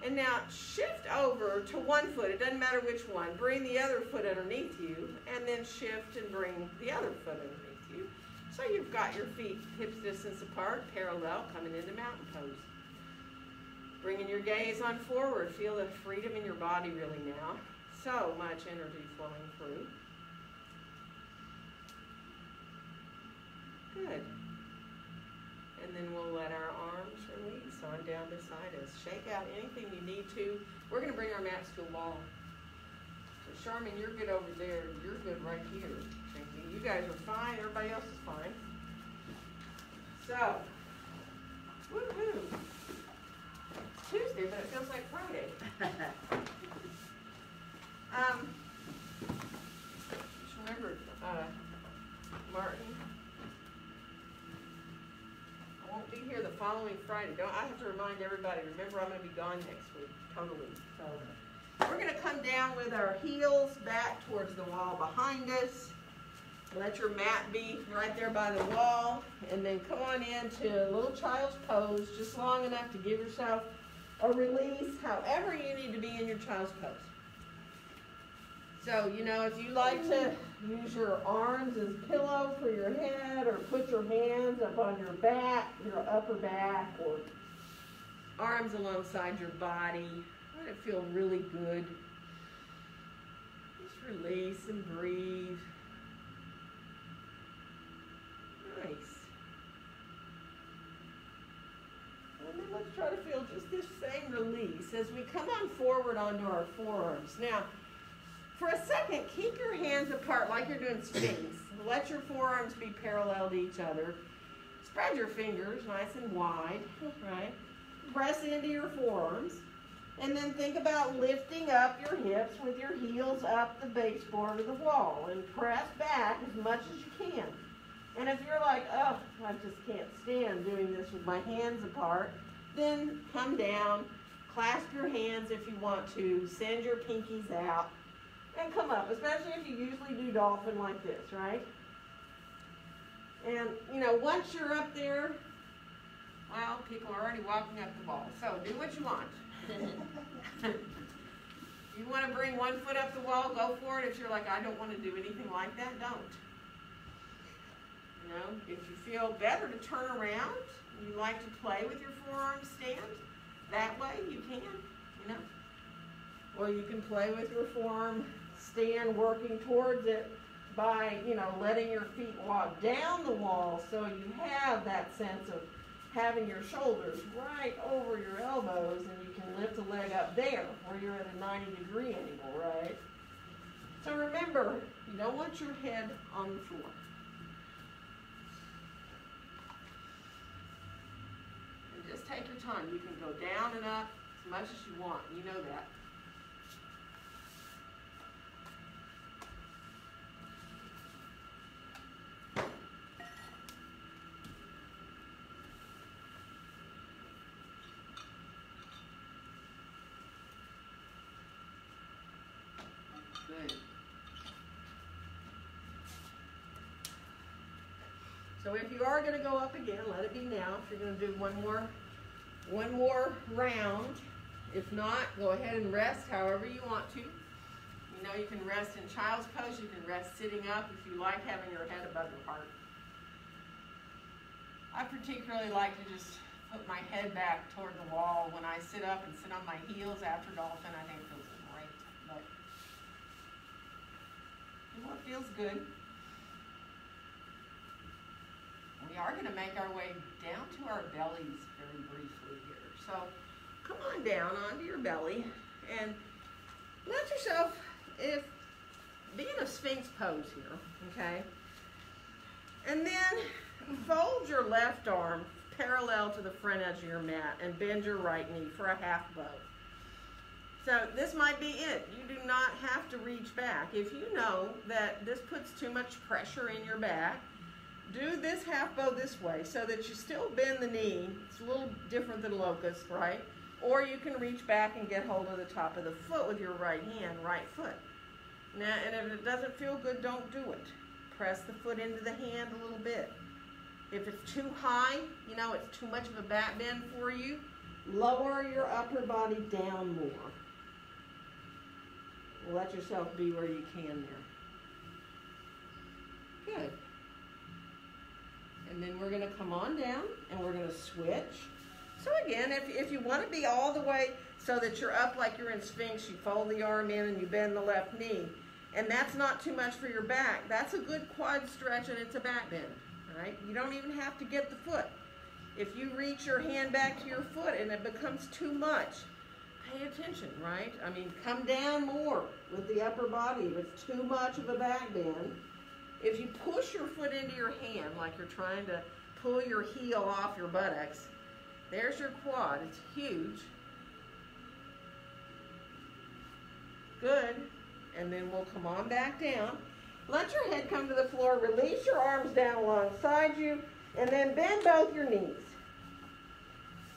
And now shift over to one foot. It doesn't matter which one. Bring the other foot underneath you, and then shift and bring the other foot underneath you. So you've got your feet hips distance apart, parallel, coming into mountain pose. Bringing your gaze on forward. Feel the freedom in your body really now. So much energy flowing through. Good. And then we'll let our arms release on down beside us. Shake out anything you need to. We're going to bring our mats to a wall. So Charmin, you're good over there. You're good right here. You guys are fine. Everybody else is fine. So, woohoo. Tuesday, but it feels like Friday. Just remember, Martin, I won't be here the following Friday. I have to remind everybody, remember I'm going to be gone next week, totally. So we're going to come down with our heels back towards the wall behind us. Let your mat be right there by the wall, and then come on into a little child's pose, just long enough to give yourself a release, however you need to be in your child's pose. So, you know, if you like to use your arms as pillow for your head, or put your hands up on your back, your upper back, or arms alongside your body, let it feel really good. Just release and breathe. Nice. And then let's try to feel just this same release as we come on forward onto our forearms. Now, for a second, keep your hands apart like you're doing Sphinx. Let your forearms be parallel to each other. Spread your fingers nice and wide, right? Press into your forearms. And then think about lifting up your hips with your heels up the baseboard of the wall. And press back as much as you can. And if you're like, oh, I just can't stand doing this with my hands apart, then come down, clasp your hands if you want to, send your pinkies out, and come up, especially if you usually do dolphin like this, right? And, you know, once you're up there, well, people are already walking up the wall, so do what you want. You want to bring one foot up the wall, go for it. If you're like, I don't want to do anything like that, don't. You know, if you feel better to turn around, you like to play with your forearm stand, that way you can, you know. Or you can play with your forearm stand working towards it by, you know, letting your feet walk down the wall so you have that sense of having your shoulders right over your elbows, and you can lift the leg up there where you're at a 90-degree angle, right? So remember, you don't want your head on the floor. And just take your time. You can go down and up as much as you want. You know that. Good. So if you are going to go up again, let it be now. If you're going to do one more round. If not, go ahead and rest however you want to. You know, you can rest in child's pose. You can rest sitting up if you like having your head above your heart. I particularly like to just put my head back toward the wall when I sit up and sit on my heels after dolphin. I think it feels great. But what feels good. We are going to make our way down to our bellies very briefly here. So come on down onto your belly and let yourself be in a Sphinx pose here, okay? And then fold your left arm parallel to the front edge of your mat and bend your right knee for a half bow. So this might be it. You do not have to reach back. If you know that this puts too much pressure in your back, do this half bow this way so that you still bend the knee. It's a little different than locust, right? Or you can reach back and get hold of the top of the foot with your right hand, right foot. Now, and if it doesn't feel good, don't do it. Press the foot into the hand a little bit. If it's too high, you know, it's too much of a back bend for you, lower your upper body down more. Let yourself be where you can there. Good. And then we're going to come on down and we're going to switch. So again, if you want to be all the way so that you're up like you're in Sphinx, you fold the arm in and you bend the left knee, and that's not too much for your back, that's a good quad stretch and it's a back bend, right? You don't even have to get the foot. If you reach your hand back to your foot and it becomes too much, pay attention, right? I mean, come down more with the upper body if it's too much of a back bend. If you push your foot into your hand like you're trying to pull your heel off your buttocks, there's your quad. It's huge. Good. And then we'll come on back down. Let your head come to the floor. Release your arms down alongside you. And then bend both your knees.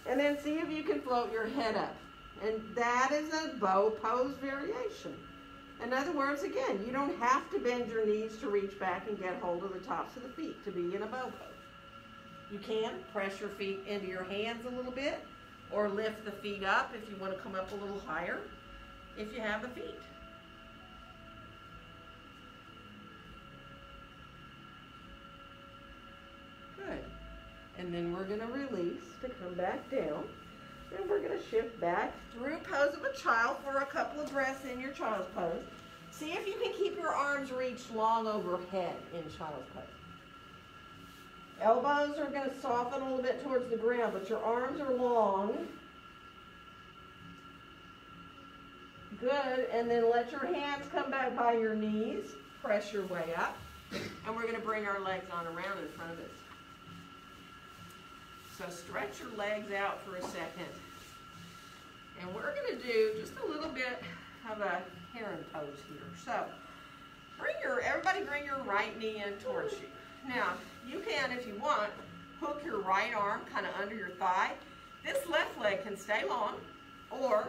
And then see if you can float your head up. And that is a bow pose variation. In other words, again, you don't have to bend your knees to reach back and get hold of the tops of the feet to be in a bow pose. You can press your feet into your hands a little bit or lift the feet up if you want to come up a little higher if you have the feet. Good. And then we're going to release to come back down. And we're going to shift back through pose of a child for a couple of breaths in your child's pose. See if you can keep your arms reached long overhead in child's pose. Elbows are going to soften a little bit towards the ground, but your arms are long. Good. And then let your hands come back by your knees. Press your way up. And we're going to bring our legs on around in front of us. So stretch your legs out for a second. And we're going to do just a little bit of a heron pose here. So everybody bring your right knee in towards you. Now, you can, if you want, hook your right arm kind of under your thigh. This left leg can stay long, or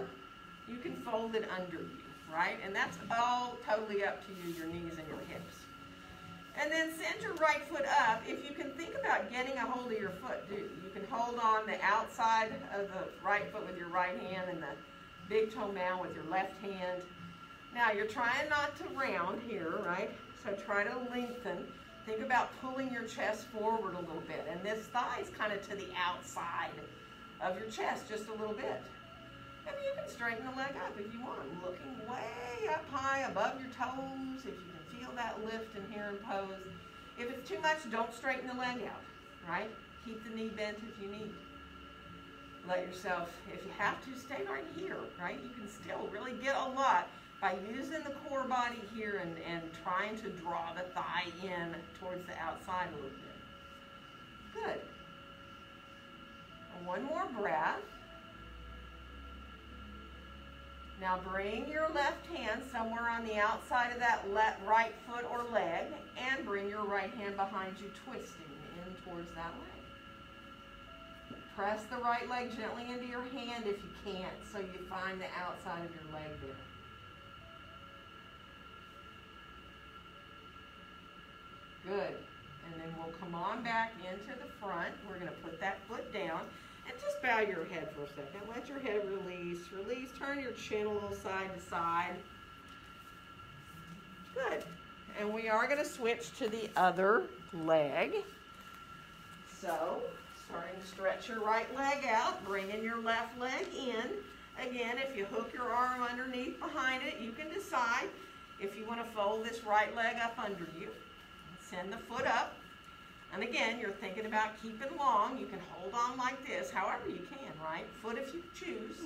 you can fold it under you, right? And that's all totally up to you, your knees and your hips. And then send your right foot up. If you can think about getting a hold of your foot, do. You can hold on the outside of the right foot with your right hand and the big toe mound with your left hand. Now you're trying not to round here, right? So try to lengthen. Think about pulling your chest forward a little bit. And this thigh is kind of to the outside of your chest just a little bit. And you can straighten the leg up if you want, looking way up high above your toes, if you can feel that lift in heron pose. If it's too much, don't straighten the leg out, right? Keep the knee bent if you need. Let yourself, if you have to, stay right here, right? You can still really get a lot by using the core body here and trying to draw the thigh in towards the outside a little bit. Good. And one more breath. Now bring your left hand somewhere on the outside of that right foot or leg, and bring your right hand behind you, twisting in towards that leg. Press the right leg gently into your hand if you can't, so you find the outside of your leg there. Good. And then we'll come on back into the front. We're going to put that foot down. And just bow your head for a second. Let your head release. Release. Turn your chin a little side to side. Good. And we are going to switch to the other leg. So, starting to stretch your right leg out. Bringing your left leg in. Again, if you hook your arm underneath behind it, you can decide if you want to fold this right leg up under you. Send the foot up. And again, you're thinking about keeping long. You can hold on like this, however you can, right? Foot if you choose.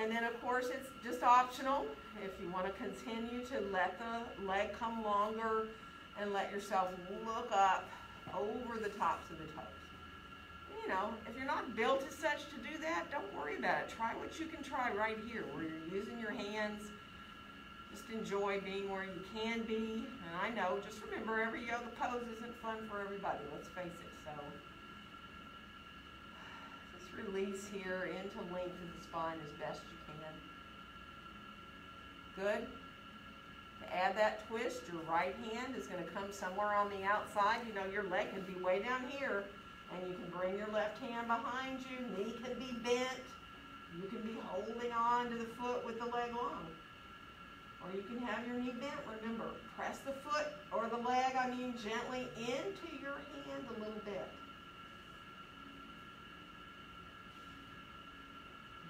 And then, of course, it's just optional if you want to continue to let the leg come longer and let yourself look up over the tops of the toes. You know, if you're not built as such to do that, don't worry about it. Try what you can try right here, where you're using your hands. Just enjoy being where you can be. And I know, just remember, every yoga pose isn't fun for everybody, let's face it. So just release here into length of the spine as best you can. Good. To add that twist, your right hand is going to come somewhere on the outside. You know, your leg can be way down here, and you can bring your left hand behind you. Knee can be bent. You can be holding on to the foot with the leg long. Or you can have your knee bent. Remember, press the foot or the leg, gently into your hand a little bit.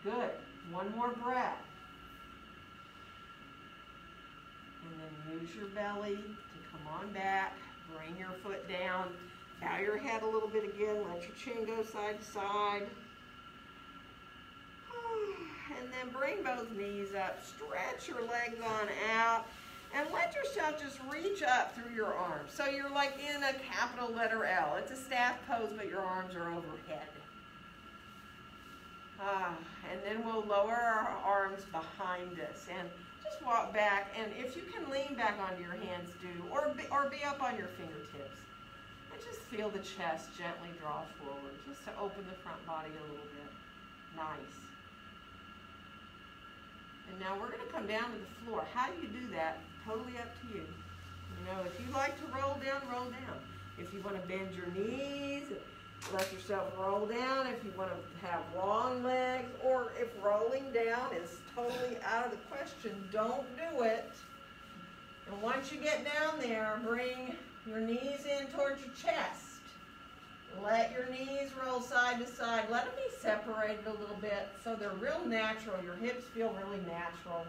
Good. One more breath. And then use your belly to come on back. Bring your foot down. Bow your head a little bit again. Let your chin go side to side. And then bring both knees up. Stretch your legs on out. And let yourself just reach up through your arms. So you're like in a capital letter L. It's a staff pose, but your arms are overhead. And then we'll lower our arms behind us. And just walk back. And if you can lean back onto your hands, do. Or be up on your fingertips. And just feel the chest gently draw forward. Just to open the front body a little bit. Nice. And now we're going to come down to the floor. How do you do that? Totally up to you. You know, if you like to roll down, roll down. If you want to bend your knees, let yourself roll down. If you want to have long legs, or if rolling down is totally out of the question, don't do it. And once you get down there, bring your knees in towards your chest. Let your knees roll side to side. Let them be separated a little bit so they're real natural. Your hips feel really natural.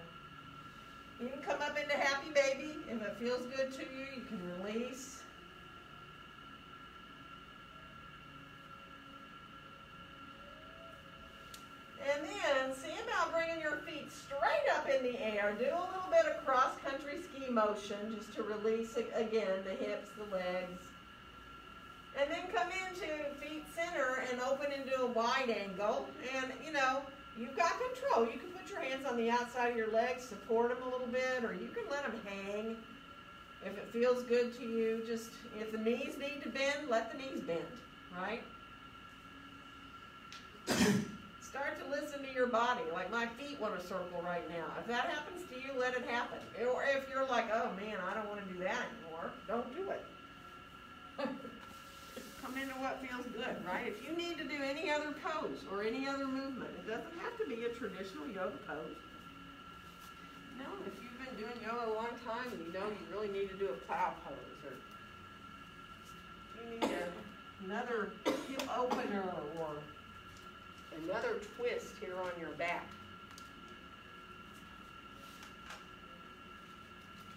You can come up into happy baby. If it feels good to you, you can release. And then see about bringing your feet straight up in the air. Do a little bit of cross-country ski motion just to release, again, the hips, the legs. And then come into feet center and open into a wide angle. And, you know, you've got control. You can put your hands on the outside of your legs, support them a little bit, or you can let them hang. If it feels good to you, just, if the knees need to bend, let the knees bend, right? Start to listen to your body. Like my feet want to circle right now. If that happens to you, let it happen. Or if you're like, oh man, I don't want to do that anymore, don't do it. Come into what feels good, right? If you need to do any other pose or any other movement, it doesn't have to be a traditional yoga pose. No, if you've been doing yoga a long time and you know you really need to do a plow pose, or you need another hip opener or another twist here on your back.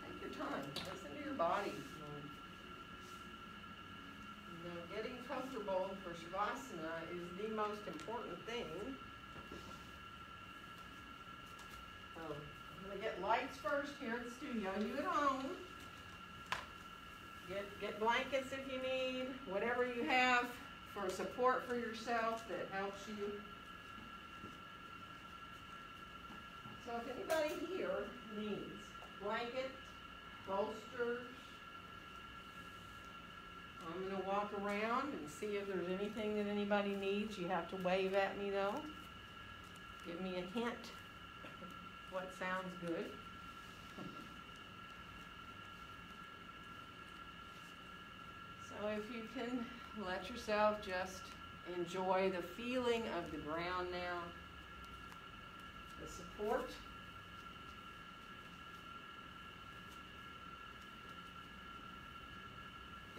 Take your time. Listen to your body. Getting comfortable for Shavasana is the most important thing. I'm going to get lights first here at the studio. You at home, get blankets if you need, whatever you have for support for yourself that helps you. So if anybody here needs blankets, bolsters, I'm going to walk around and see if there's anything that anybody needs. You have to wave at me though. Give me a hint what sounds good. So if you can let yourself just enjoy the feeling of the ground now, the support.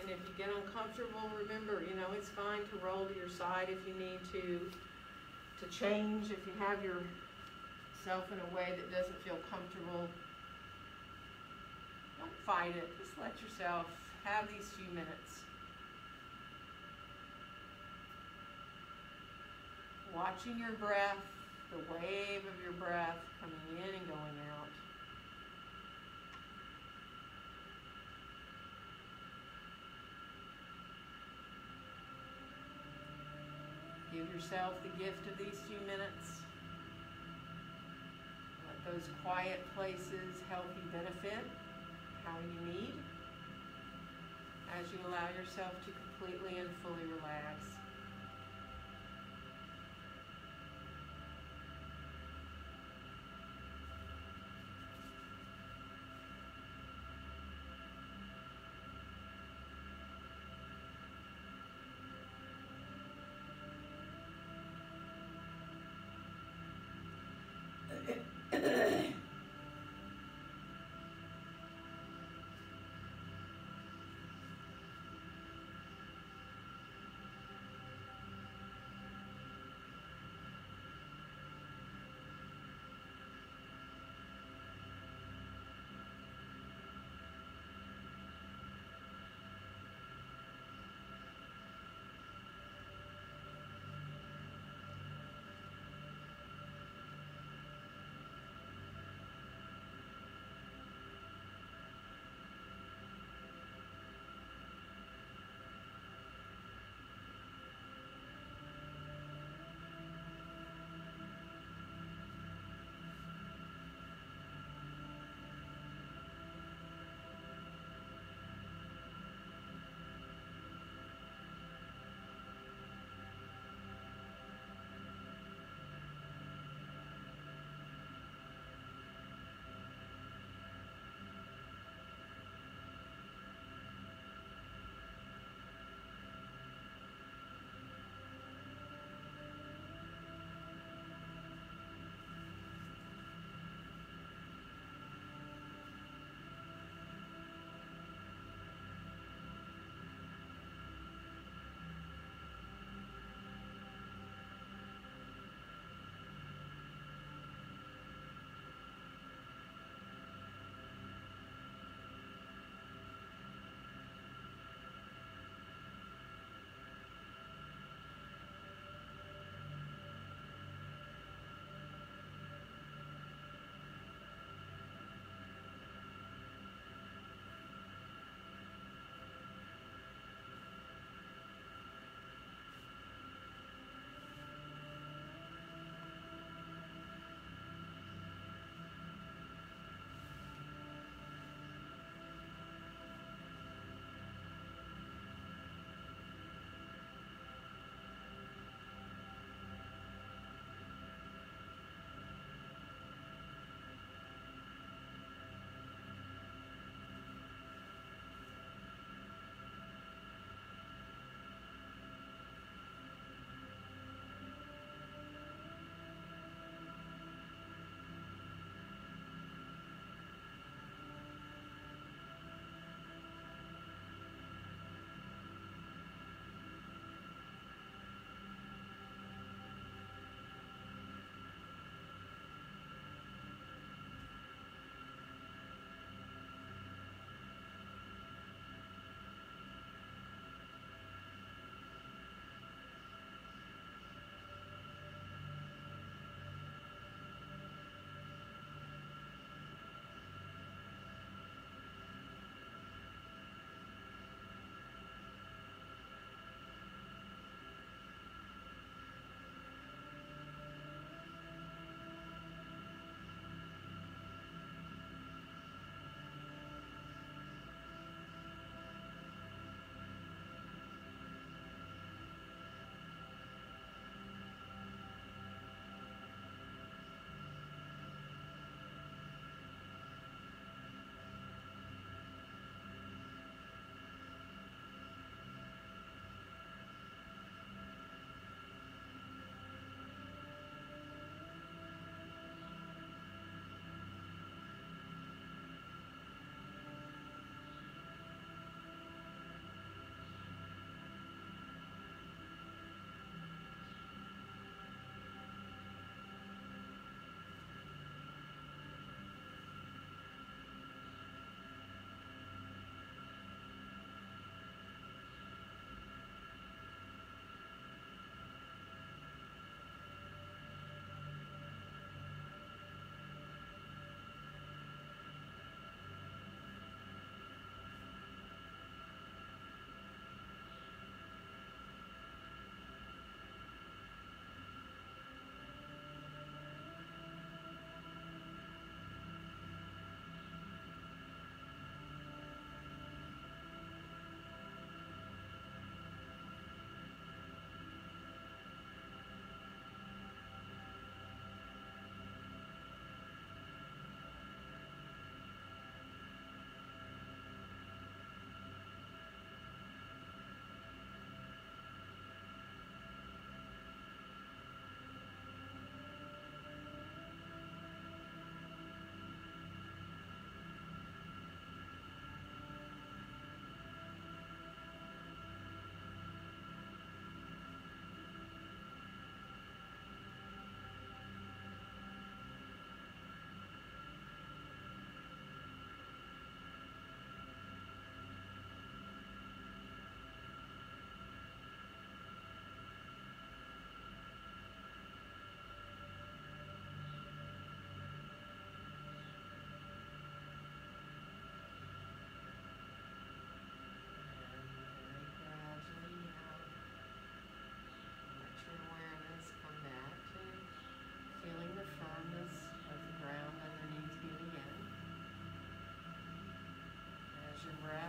And if you get uncomfortable, remember, it's fine to roll to your side if you need to change, if you have yourself in a way that doesn't feel comfortable. Don't fight it. Just let yourself have these few minutes. Watching your breath, the wave of your breath coming in and going out. Give yourself the gift of these few minutes. Let those quiet places help you benefit how you need as you allow yourself to completely and fully relax.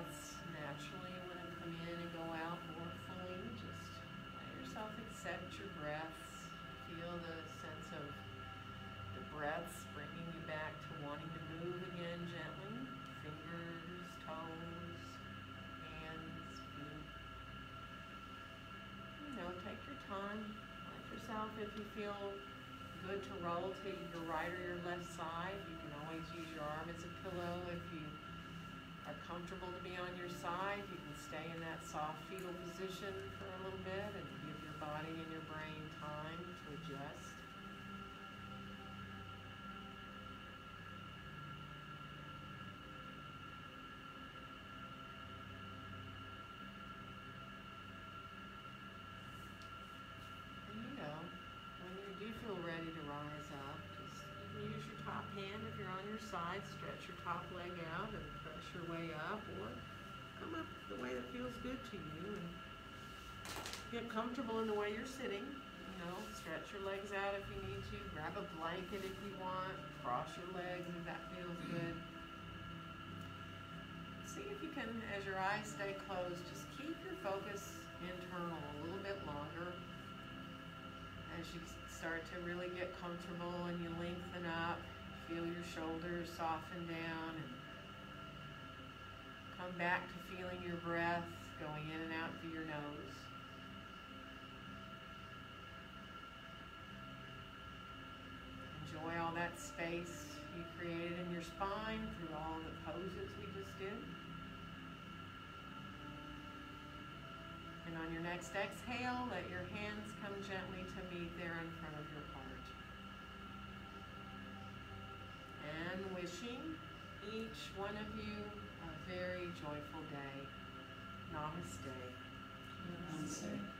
breaths naturally want to come in and go out more fully. Just let yourself accept your breaths. Feel the sense of the breaths bringing you back to wanting to move again gently. Fingers, toes, hands, feet. Take your time. Let yourself, if you feel good to roll to your right or your left side, you can always use your arm as a pillow. If you are comfortable to be on your side, you can stay in that soft fetal position for a little bit and give your body and your brain time to adjust. When you do feel ready to rise up, just use your top hand if you're on your side, stretch your top leg out and press your way up, or come up the way that feels good to you and get comfortable in the way you're sitting. Stretch your legs out if you need to, grab a blanket if you want, cross your legs if that feels good. See if you can, as your eyes stay closed, just keep your focus internal a little bit longer. As you start to really get comfortable and you lengthen up, feel your shoulders soften down and come back to feeling your breath going in and out through your nose. Enjoy all that space you created in your spine through all the poses we just did. And on your next exhale, let your hands come gently to meet there in front of your heart. And wishing each one of you a very joyful day. Namaste. Namaste.